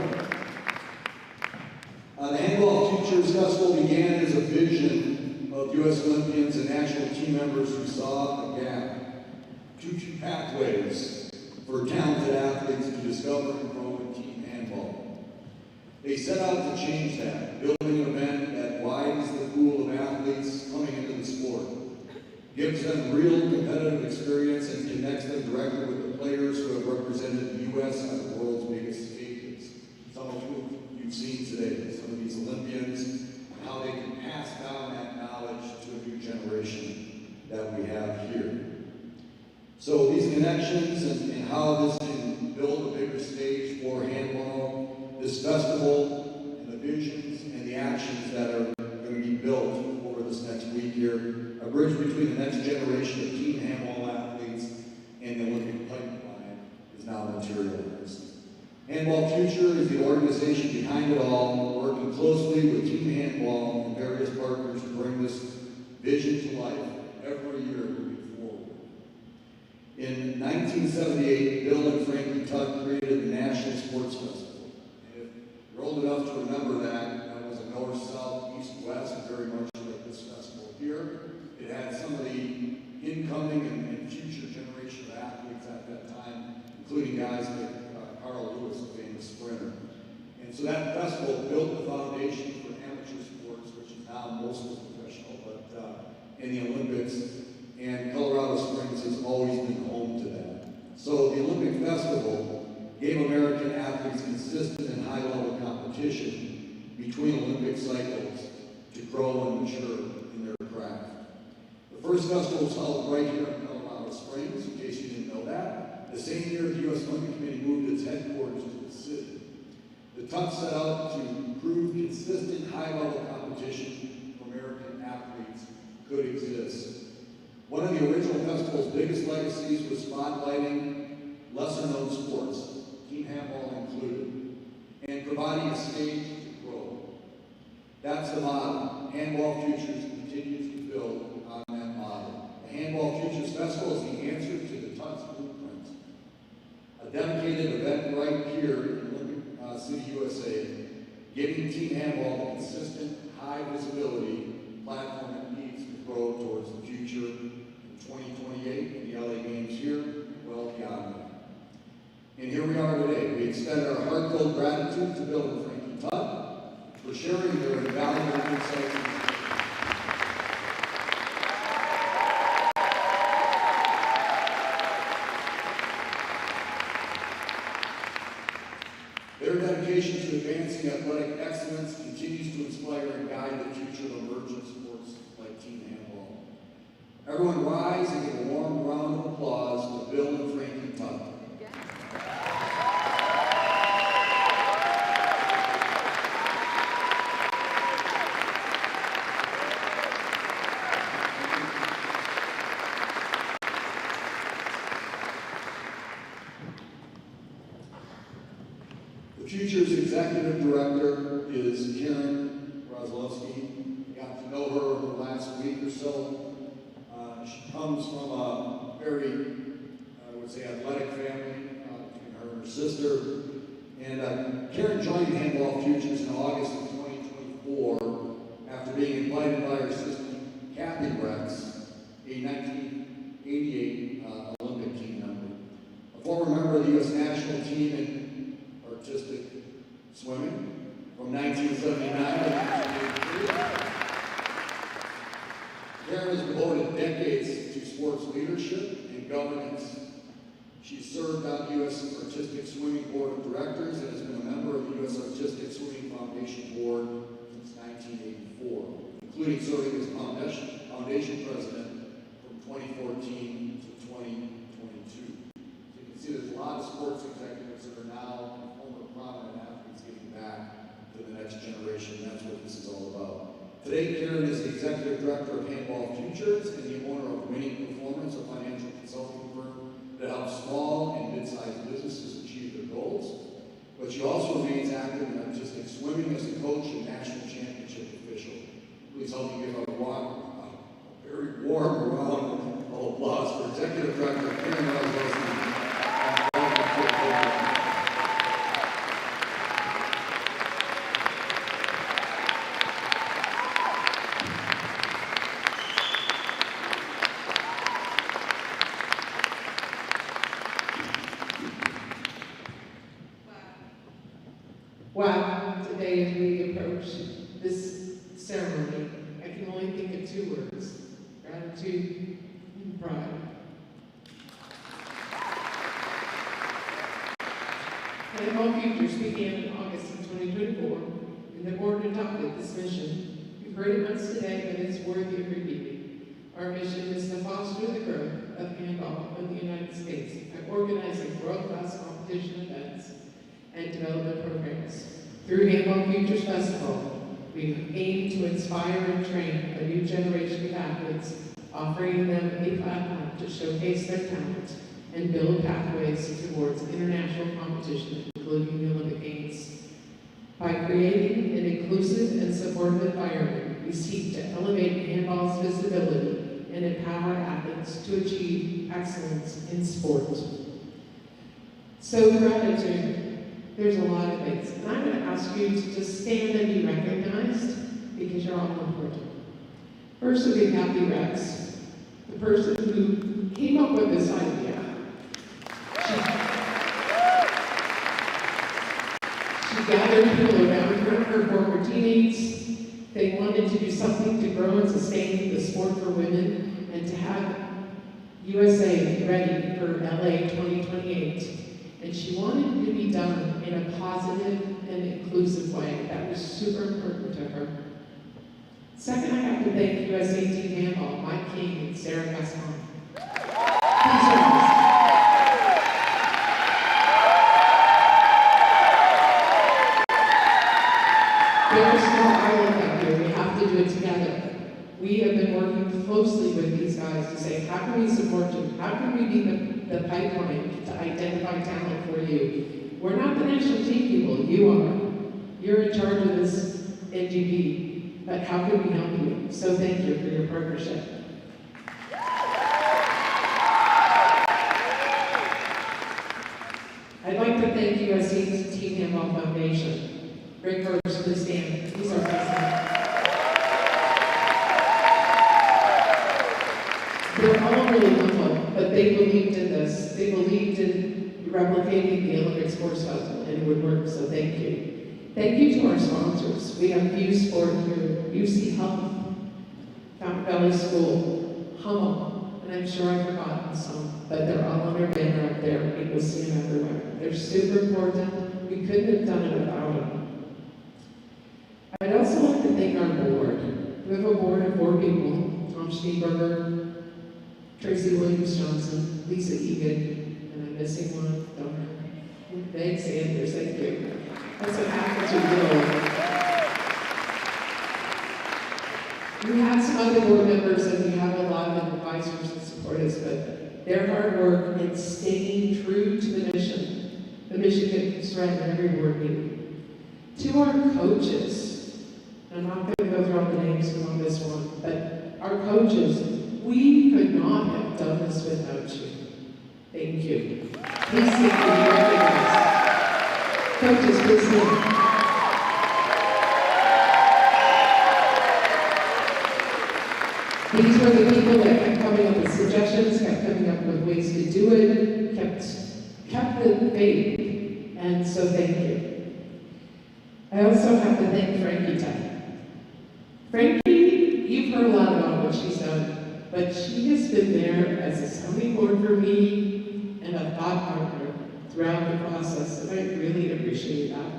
The Handball Futures Festival began as a vision of U.S. Olympians and national team members who saw a gap. Two pathways for talented athletes to discover and grow in team handball. They set out to change that, building an event that widens the pool of athletes coming into the sport, gives them real competitive experience, and connects them directly with the players who have represented the U.S. at the world's biggest stages. Some of whom you've seen today, some of these Olympians, and how they can pass down that knowledge to a new generation that we have here. So these connections and how this can build a bigger stage for handball, this festival, and the visions and the actions that are going to be built over this next week here, a bridge between the next generation of team handball athletes and the Olympic pipeline is now materialized. Handball Future is the organization behind it all, working closely with team handball and various partners to bring this vision to life every year moving forward. In 1978, Bill and Frankie Tuck created the National Sports Festival. And if you're old enough to remember that, that was a north, south, east, west, very much like this festival here. It had some of the incoming and future generation of athletes at that time, including guys like Carl Lewis, a famous sprinter. And so that festival built the foundation for amateur sports, which is now mostly professional, but in the Olympics. And Colorado Springs has always been home to that. So the Olympic Festival gave American athletes consistent and high-level competition between Olympic cycles to grow and mature in their craft. The The first festival was held right here in Colorado Springs, in case you didn't know that. The same year, the U.S. Olympic Committee moved its headquarters to the city. The TUC set out to prove consistent high-level competition for American athletes could exist. One of the original festival's biggest legacies was spotlighting lesser-known sports, team handball included, and providing a stage to grow. That's the model. Handball Futures continues to build on that model. The Handball Futures Festival is the answer to the TUC's blueprint. A dedicated event right here in Olympic City, USA, giving team handball the consistent, high visibility platform it needs to grow towards the future in 2028 and the LA Games here, and well beyond that. And here we are today. We extend our heartfelt gratitude to Bill and Frankie Tuck for sharing their invaluable insights. Their dedication to advancing athletic excellence continues to inspire and guide the future of emerging sports like team handball. Everyone rise and give a warm round of applause to Bill and Frankie Tuck. The Futures Executive Director is Karen Roslowski. I got to know her over the last week or so. She comes from a very, I would say, athletic family between her and her sister. And Karen joined Handball Futures in August of 2024 after being invited by her sister, Kathy Rex, a 1988 Olympic team member. A former member of the U.S. national team in artistic swimming from 1979 to 1983. Karen has devoted decades to sports leadership and governance. She served on the U.S. Artistic Swimming Board of Directors and has been a member of the U.S. Artistic Swimming Foundation Board since 1984, including serving as foundation president from 2014 to 2022. So you can see there's a lot of sports executives that are now former prominent athletes giving back to the next generation. That's what this is all about. Today, Karen is the Executive Director of Handball Futures and the owner of Winning Performance, a financial consulting firm that helps small and mid-sized businesses achieve their goals. But she also remains active in artistic swimming as a coach and national championship official. Please help me give a very warm round of applause for Executive Director Karen Roslowski. Wow, today as we approach this ceremony, I can only think of two words: gratitude and pride. Handball Futures began in August of 2024, and the board adopted this mission. You've heard it once today, but it's worthy of repeating. Our mission is to foster the growth of handball in the United States by organizing world-class competition events and development programs. Through Handball Futures Festival, we aim to inspire and train a new generation of athletes, offering them a platform to showcase their talent and build pathways towards international competition, including the Olympic Games. By creating an inclusive and supportive environment, we seek to elevate handball's visibility and empower athletes to achieve excellence in sport. So gratitude. There's a lot of things. And I'm going to ask you to just stand and be recognized because you're all important. First would be Kathy Rex, the person who came up with this idea. She gathered people around her former teammates. They wanted to do something to grow and sustain the sport for women and to have USA ready for LA 2028. And she wanted it to be done in a positive and inclusive way. That was super important to her. Second, I have to thank USA Team Handball, Mike King and Sarah Gaston. Please rise. We're a small island up here. We have to do it together. We have been working closely with these guys to say, how can we support you? How can we be the pipeline to identify talent for you? We're not the national team people. You are. You're in charge of this NGP. But how can we help you? So thank you for your partnership. I'd like to thank USA Team Handball Foundation. Greg Burrs, please stand. He's our president. They're all really humble, but they believed in this. They believed in replicating the Olympic Sports Festival, and it would work, so thank you. Thank you to our sponsors. We have U Sport here, UC Health, Fountain Valley School, Hummel, and I'm sure I've forgotten some, but they're all on our banner up there. You will see them everywhere. They're super important. We couldn't have done it without them. I'd also like to thank our board. We have a board of 4 people: Tom Schneeberger, Tracy Williams-Johnson, Lisa Egan, and I'm missing one, don't know. Meg Sanders, thank you. That's what happens when you We have some other board members and we have a lot of advisors that support us, but their hard work in staying true to the mission gets read in every board meeting. To our coaches, I'm not going to go through all the names on this one, but our coaches, we could not have done this without you. Thank you. Please stand and be recognized. Coaches, please stand. These were the people that kept coming up with suggestions, kept coming up with ways to do it, kept the faith, and so thank you. I also have to thank Frankie Tuck. Frankie, you've heard a lot about what she's done, but she has been there as a sounding board for me and a thought partner throughout the process, and I really appreciate that.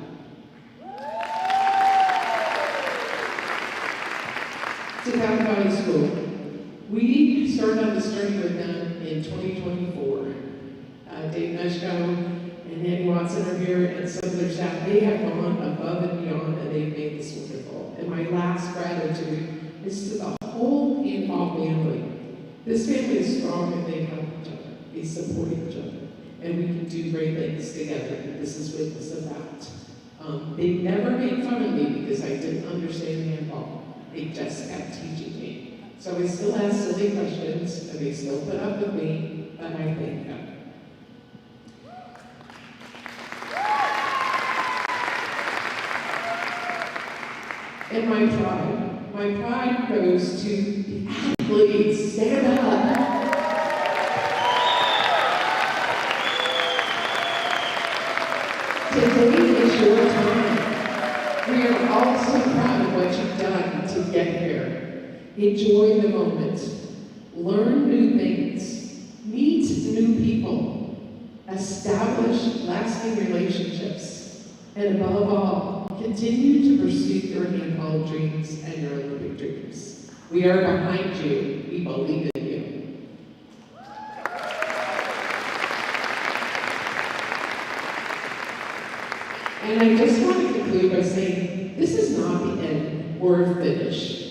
To Fountain Valley School. We started on this journey with them in 2024. Dave Meshko and Andy Watson are here, and some of their staff. They have gone above and beyond, and they've made this wonderful. And my last gratitude is to the whole handball family. This family is strong, and they help each other. They support each other, and we can do great things together. This is witness of that. They never made fun of me because I didn't understand handball. They just kept teaching me. So I still ask silly questions, and they still put up with me, but I thank them. And my pride goes to the athletes. Stand up. Today is your time. We are all so proud of what you've done to get here. Enjoy the moment. Learn new things. Meet new people. Establish lasting relationships. And above all, continue to pursue your handball dreams and your Olympic dreams. We are behind you. We believe in you. And I just want to conclude by saying, this is not the end or a finish.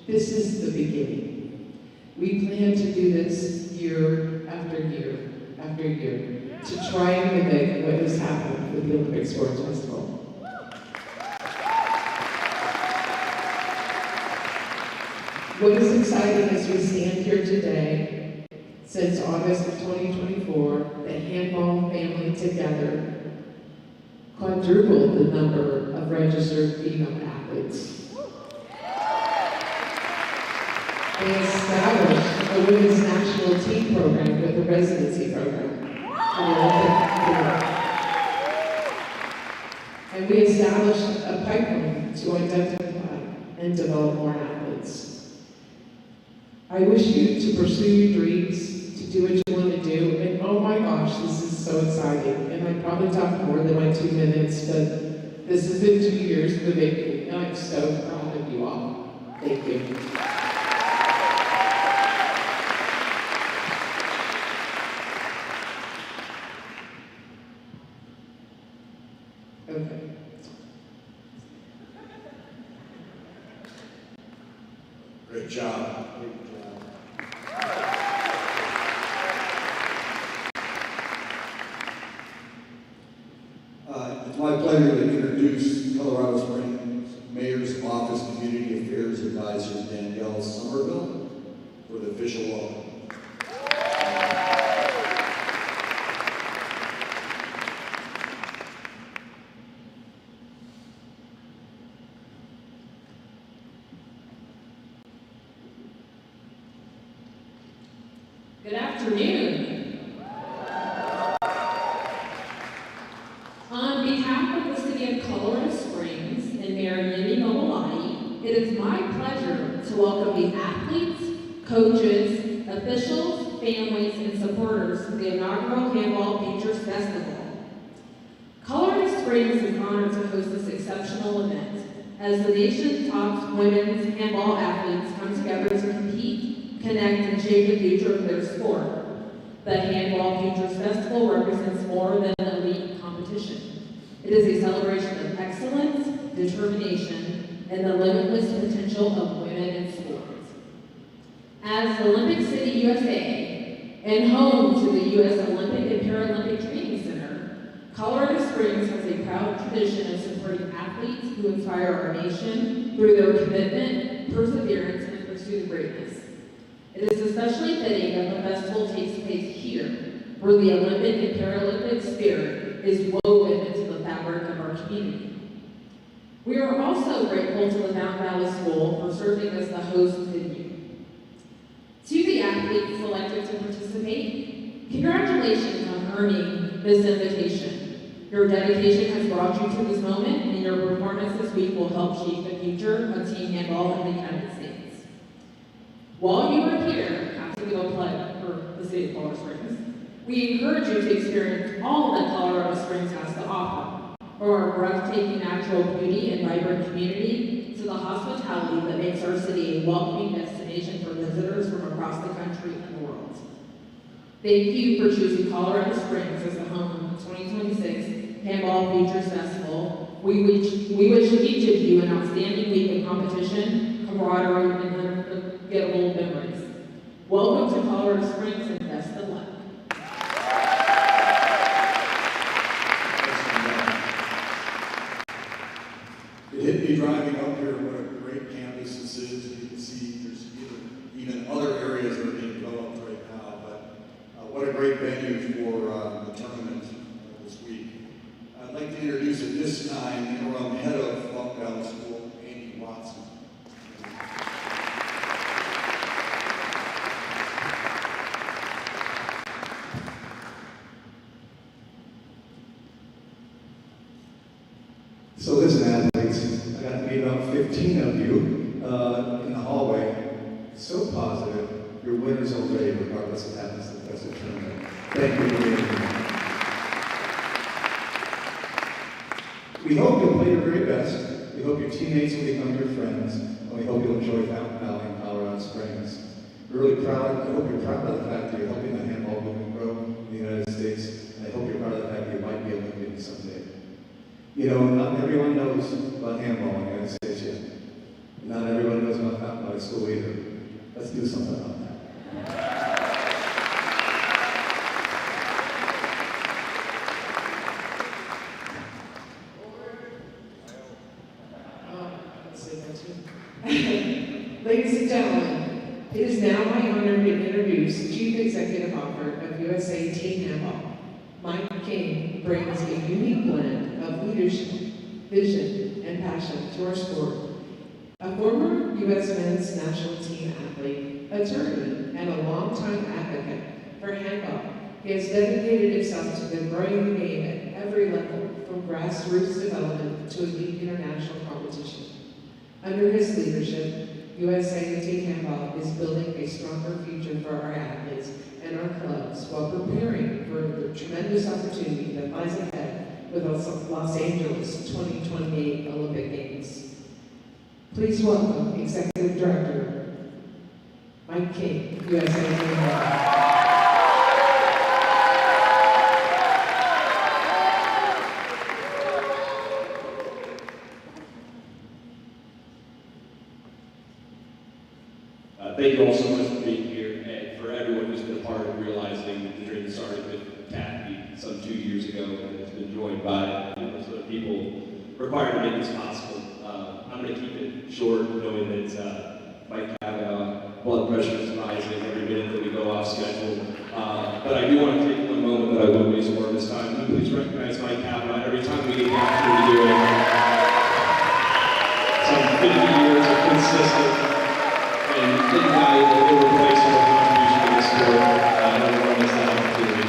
This is the beginning. We plan to do this year after year after year to try and mimic what has happened with the Olympic Sports Festival. What is exciting as we stand here today, since August of 2024, the handball family together quadrupled the number of registered female athletes. They established a women's national team program with a residency program. And we established a pipeline to identify and develop more athletes. I wish you to pursue your dreams, to do what you want to do, and oh my gosh, this is so exciting. And I probably talked more than my 2 minutes, but this has been 2 years in the making, and I'm so proud of you all. Thank you. Okay. Great job. It's my pleasure to introduce Colorado Springs Mayor's Office Community Affairs Advisor Danielle Somerville for the official welcome. Good afternoon. On behalf of the City of Colorado Springs and Mayor Yemi Momalani, it is my pleasure to welcome the athletes, coaches, officials, families, and supporters to the inaugural Handball Futures Festival. Colorado Springs is honored to host this exceptional event as the nation's top women's handball athletes come together to compete, connect, and shape the future of their sport. The Handball Futures Festival represents more than an elite competition. It is a celebration of excellence, determination, and the limitless potential of women in sports. As Olympic City, USA, and home to the U.S. Olympic and Paralympic Training Center, Colorado Springs has a proud tradition of supporting athletes who inspire our nation through their commitment, perseverance, and pursuit of greatness. It is especially fitting that the festival takes place here, where the Olympic and Paralympic spirit is woven into the fabric of our community. We are also grateful to the Mountain Valley School for serving as the host venue. To the athletes selected to participate, congratulations on earning this invitation. Your dedication has brought you to this moment, and your performance this week will help shape the future of team handball in the United States. While you are here, after we go play for the City of Colorado Springs, we encourage you to experience all that Colorado Springs has to offer, from our breathtaking natural beauty and vibrant community to the hospitality that makes our city a welcoming destination for visitors from across the country and the world. Thank you for choosing Colorado Springs as the home of the 2026 Handball Futures Festival. We wish each of you an outstanding week of competition, camaraderie, and unforgettable memories. Welcome to Colorado Springs and best of luck. It hit me driving up here what a great campus this is. You can see there's even other areas that are being developed right now, but what a great venue for the tournament this week. I'd like to introduce at this time the interim head of Mountain Valley School, Amy Watson. So listen, athletes, I got to meet about 15 of you in the hallway. So positive, you're winners already, regardless of what happens to the rest of the tournament. Thank you for being here. We hope you'll play your very best. We hope your teammates will become your friends, and we hope you'll enjoy Mountain Valley and Colorado Springs. We're really proud. I hope you're proud of the fact that you're helping the handball movement grow in the United States, and I hope you're proud of the fact that you might be Olympian someday. You know, not everyone knows about handball in the United States yet. Not everyone knows about Mountain Valley School either. Let's do something about that. Ladies and gentlemen, it is now my honor to introduce Chief Executive Officer of USA Team Handball. Mike King brings a unique blend of leadership, vision, and passion to our sport. A former U.S. men's national team athlete, attorney, and a longtime advocate for handball, he has dedicated himself to the growing the game at every level, from grassroots development to elite international competition. Under his leadership, USA Team Handball is building a stronger future for our athletes and our clubs while preparing for the tremendous opportunity that lies ahead with the Los Angeles 2028 Olympic Games. Please welcome Executive Director Mike King, USA Handball. Thank you all so much for being here, and for everyone who's been a part of realizing the dream started with TACB some 2 years ago, and it's been joined by numerous other people required to make this possible. I'm going to keep it short, knowing that Mike Kavanaugh, blood pressure is rising every minute that we go off schedule. But I do want to take one moment that I won't waste more of this time. Can you please recognize Mike Kavanaugh every time we get the opportunity to do it? Some 50 years of consistent and invaluable irreplaceable contribution to the sport. I don't want to miss that opportunity.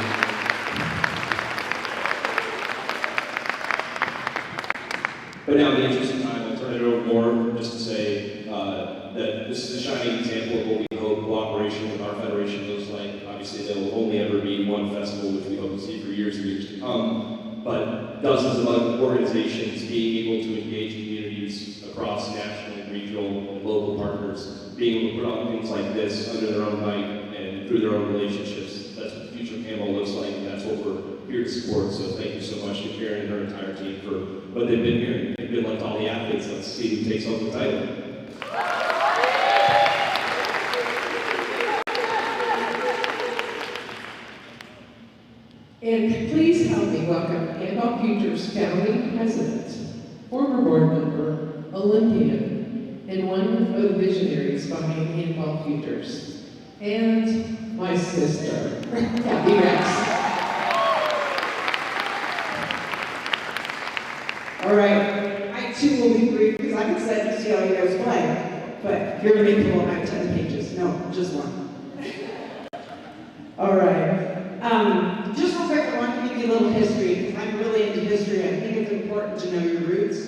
But now, in the interest of time, I'll turn it over more just to say that this is a shining example of what we hope cooperation with our federation looks like. Obviously, there will only ever be one festival, which we hope to see for years and years to come. But dozens of other organizations being able to engage communities across national, regional, and local partners, being able to put on things like this under their own might and through their own relationships. That's what the future of handball looks like, and that's what we're here to support. So thank you so much to Karen and her entire team for what they've been here. And good luck to all the athletes. Let's see who takes home the title. And please help me welcome Handball Futures founding president, former board member, Olympian, and one of the visionaries behind Handball Futures, and my sister, Kathy Rex. All right, I too will be brief because I'm excited to see how you guys play, but you're going to pull out 10 pages. No, just one. All right. Just real quick, I want to give you a little history because I'm really into history. I think it's important to know your roots.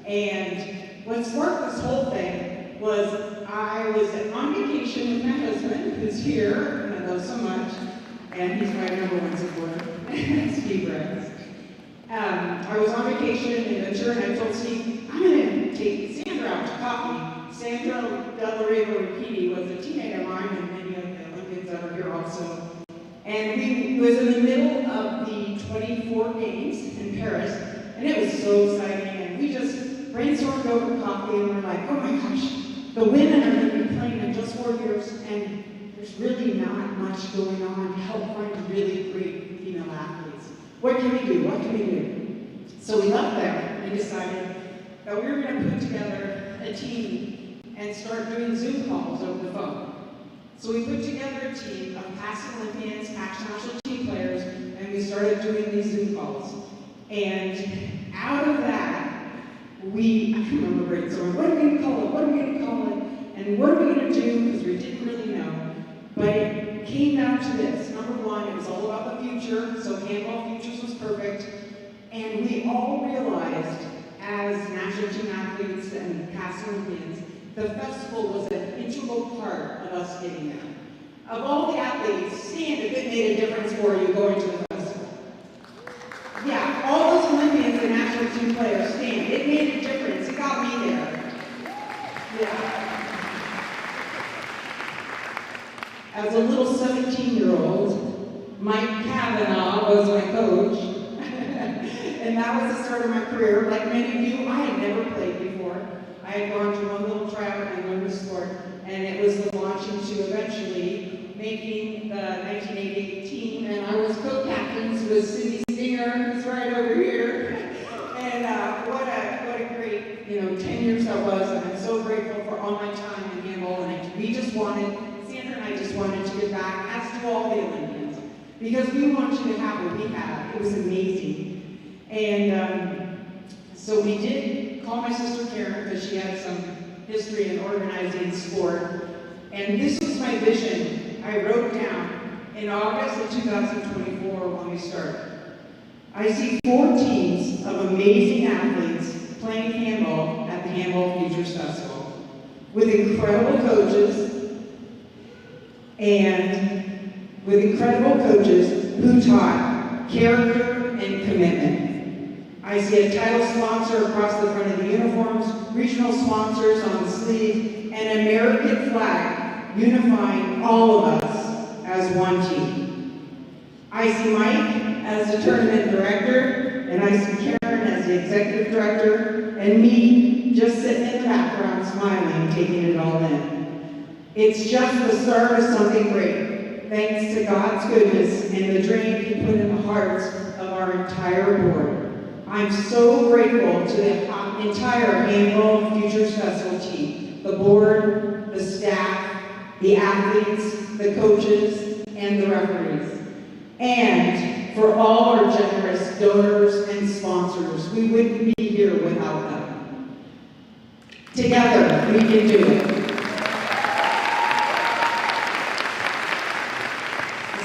And what sparked this whole thing was I was on vacation with my husband, who's here, and I love so much, and he's my number one supporter, Steve Rex. I was on vacation in Ventura, and I told Steve, I'm going to take Sandra out to coffee. Sandra Del Riva Rapidi was a teammate of mine, and many of the Olympians that are here also. And it was in the middle of the 24 games in Paris, and it was so exciting. And we just brainstormed over coffee, and we're like, oh my gosh, the women are going to be playing in just 4 years, and there's really not much going on to help find really great female athletes. What can we do? What can we do? So we left there and decided that we were going to put together a team and start doing Zoom calls over the phone. So we put together a team of past Olympians, past national team players, and we started doing these Zoom calls. And out of that, I can remember brainstorming, what are we going to call it? What are we going to call it? And what are we going to do? Because we didn't really know. But it came down to this. Number one, it was all about the future, so Handball Futures was perfect. And we all realized, as national team athletes and past Olympians, the festival was an integral part of us getting there. Of all the athletes, stand if it made a difference for you going to the festival. Yeah, all those Olympians and national team players, stand. It made a difference. It got me there. Yeah. As a little 17-year-old, Mike Kavanaugh was my coach. And that was the start of my career. Like many of you, I had never played before. I had gone to one little tryout and learned the sport, and it was the launching to eventually making the 1988 team, and I was co-captains with Cindy Stinger, who's right over here. And what a great, 10 years that was, and I'm so grateful for all my time in handball, and Sandra and I just wanted to give back, as do all the Olympians, because we want you to have what we had. It was amazing. And so we did call my sister Karen, because she had some history in organizing sport. And this was my vision. I wrote down in August of 2024 when we started. I see 4 teams of amazing athletes playing handball at the Handball Futures Festival with incredible coaches who taught character and commitment. I see a title sponsor across the front of the uniforms, regional sponsors on the sleeve, and an American flag unifying all of us as one team. I see Mike as the tournament director, and I see Karen as the executive director, and me just sitting in the background smiling, taking it all in. It's just the start of something great, thanks to God's goodness and the dream He put in the hearts of our entire board. I'm so grateful to the entire Handball Futures Festival team, the board, the staff, the athletes, the coaches, and the referees. And for all our generous donors and sponsors, we wouldn't be here without them. Together, we can do it.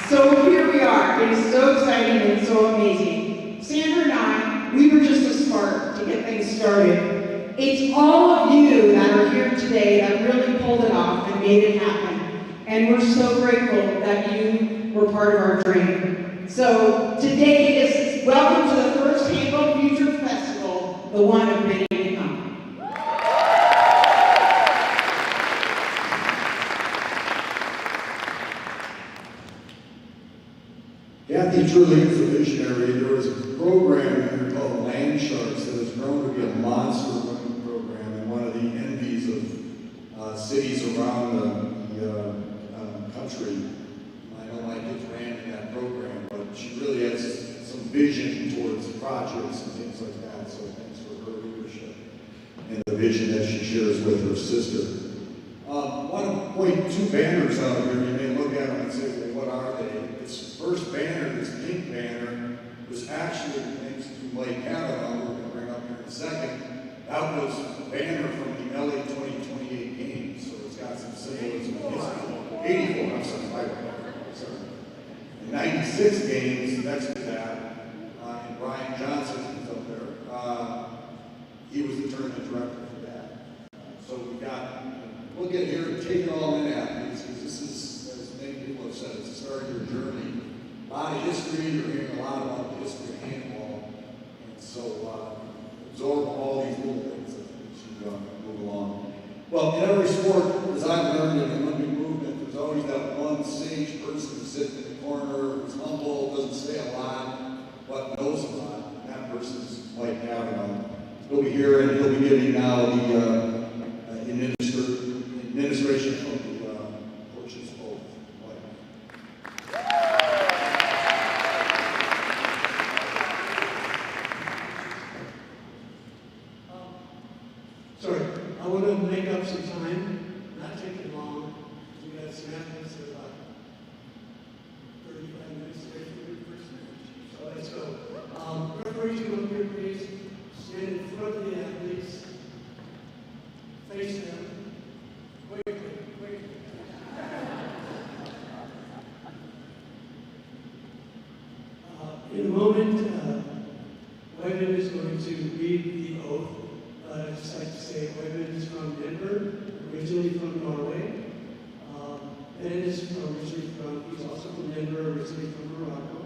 So here we are. It is so exciting and so amazing. Sandra and I, we were just a spark to get things started. It's all of you that are here today that really pulled it off and made it happen. And we're so grateful that you were part of our dream. So today is welcome to the first Handball Futures Festival, the one of many to come. Kathy truly is a visionary. There was a program here called Land Sharks that has grown to be a monster running program and one of the envies of cities around the country. I know my kids ran in that program, but she really has some vision towards projects and things like that. So thanks for her leadership and the vision that she shares with her sister. I want to point two banners out here. You may look at them and say, well, what are they? This first banner, this pink banner, was actually thanks to Mike Kavanaugh, we're going to bring up here in a second. That was a banner from the LA 2028 games, so it's got some symbolism. 84, I'm sorry. In 96 games, next to that, and Brian Johnson was up there. He was the tournament director for that. So we got. We'll get here and take it all in athletes, because this is, as many people have said, it's the start of your journey. A lot of history, you're hearing a lot about the history of handball, and so absorb all these little things as you move along. Well, in every sport, as I've learned in the Olympic movement, there's always that one sage person sitting in the corner who's humble, doesn't say a lot, but knows a lot, and that person's Mike Kavanaugh. He'll be here and he'll be giving now the administration of the coaches oath. Sorry, I want to make up some time, not take it long. We got some athletes that are about 35 minutes away from the first match. So let's go. Referees, come up here, please. Stand in front of the athletes. Face them. Wait. In a moment, Webben is going to read the oath. I'd just like to say Webben is from Denver, originally from Norway. Ben is he's also from Denver, originally from Morocco.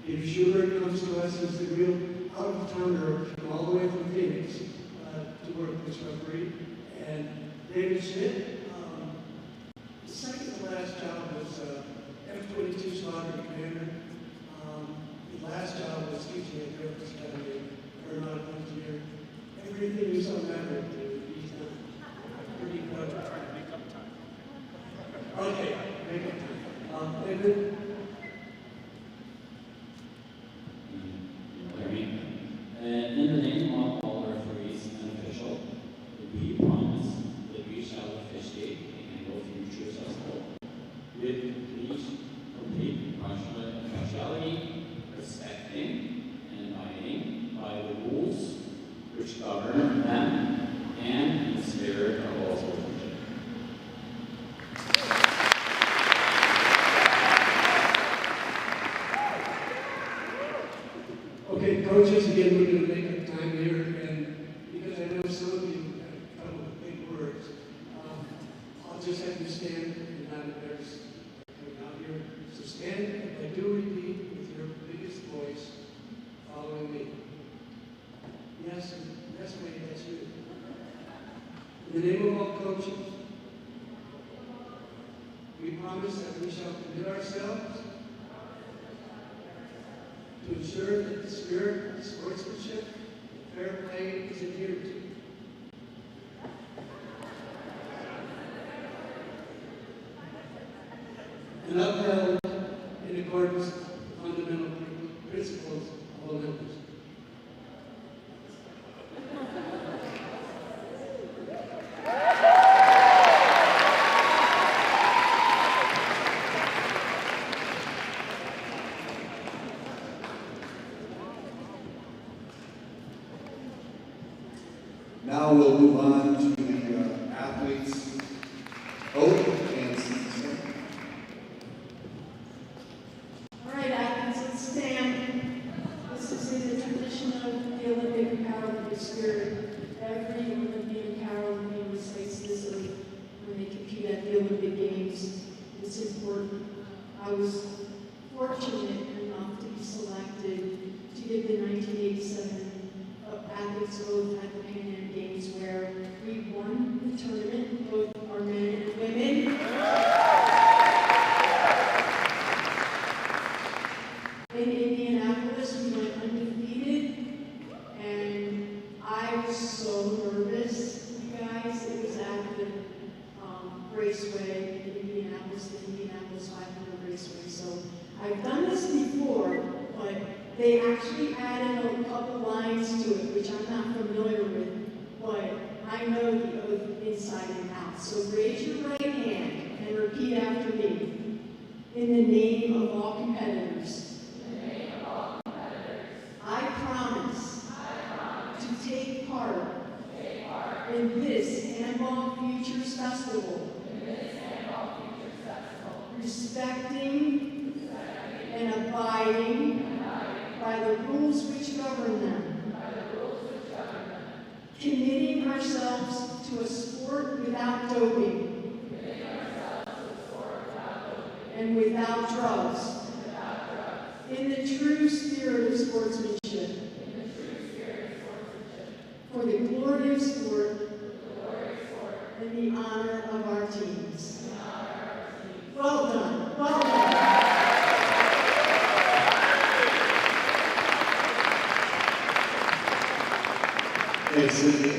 Peter Schubert comes to us as the real out-of-towner, came all the way from Phoenix to work as referee. And David Schmidt, the second to last job was F-22 Squadron Commander. The last job was teaching at the Air Force Academy, aeronautical engineer. Everything you saw Maverick do, he's done. Pretty good. Trying to make up time. Okay, make up time. David? In the name of all referees and officials, we promise that we shall officiate the Handball Futures Festival with complete impartiality, respecting and abiding by the rules which govern them and in the spirit of all sportsmanship. Okay, coaches, again, we're going to make up time here, and because I know some of you have trouble with big words, I'll just have you stand and not embarrass coming out here. So stand, if I do repeat with your biggest voice, following me. In the name of all coaches, we promise that we shall commit ourselves to ensure that the spirit of sportsmanship and fair play is adhered to. And upheld in accordance with fundamental principles of Olympus. Now we'll move on to the athletes' oath and ceremony. All right, athletes, let's stand. This is in the tradition of the Olympic and Paralympic spirit. Every Olympian and Paralympian recites this oath when they compete at the Olympic Games. It's important. I was fortunate enough to be selected to give the 1987 athletes oath at the Pan Am Games, where we won the tournament, both our men and women. In Indianapolis, we went undefeated, and I was so nervous, you guys. It was at the raceway in Indianapolis, the Indianapolis 500 raceway. So I've done this before, but they actually added a couple lines to it, which I'm not familiar with, but I know the oath inside and out. So raise your right hand and repeat after me. In the name of all competitors. I promise to take part in this Handball Futures Festival, respecting and abiding by the rules which govern them, committing ourselves to a sport without doping and without drugs, in the true spirit of sportsmanship, for the glory of sport and the honor of our teams. Well done, well done. Thanks, Cindy.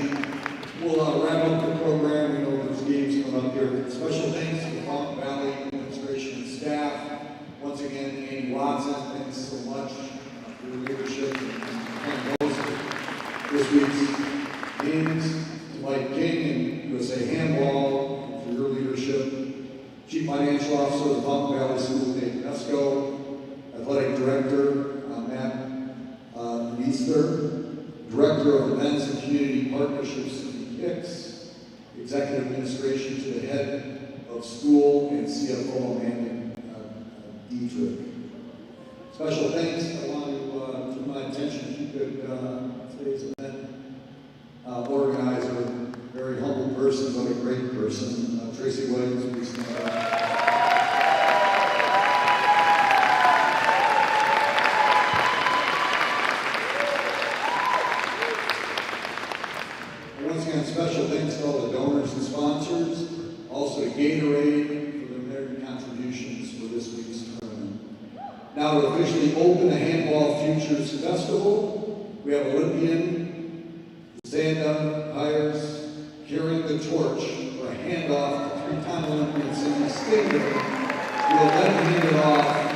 We'll wrap up the program. We know there's games coming up here. Special thanks to the Fountain Valley administration and staff. Once again, Andy Watson, thanks so much for your leadership and hosting this week's games. To Mike King and USA Handball for your leadership. Chief Financial Officer of the Fountain Valley School, Dave Pesco. Athletic Director, Matt Meester. Director of Events and Community Partnerships, Cindy Hicks. Executive Administration to the Head of School and CFO, Amanda Dietrich. Special thanks. I want to my attention, if you could, today's event organizer, very humble person, but a great person, Tracy Williams, please stand up. Once again, special thanks to all the donors and sponsors, also to Gatorade for their contributions for this week's tournament. Now to officially open the Handball Futures Festival, we have Olympian Zanda Hires carrying the torch for a handoff to three-time Olympian Cindy Stinger, who will then hand it off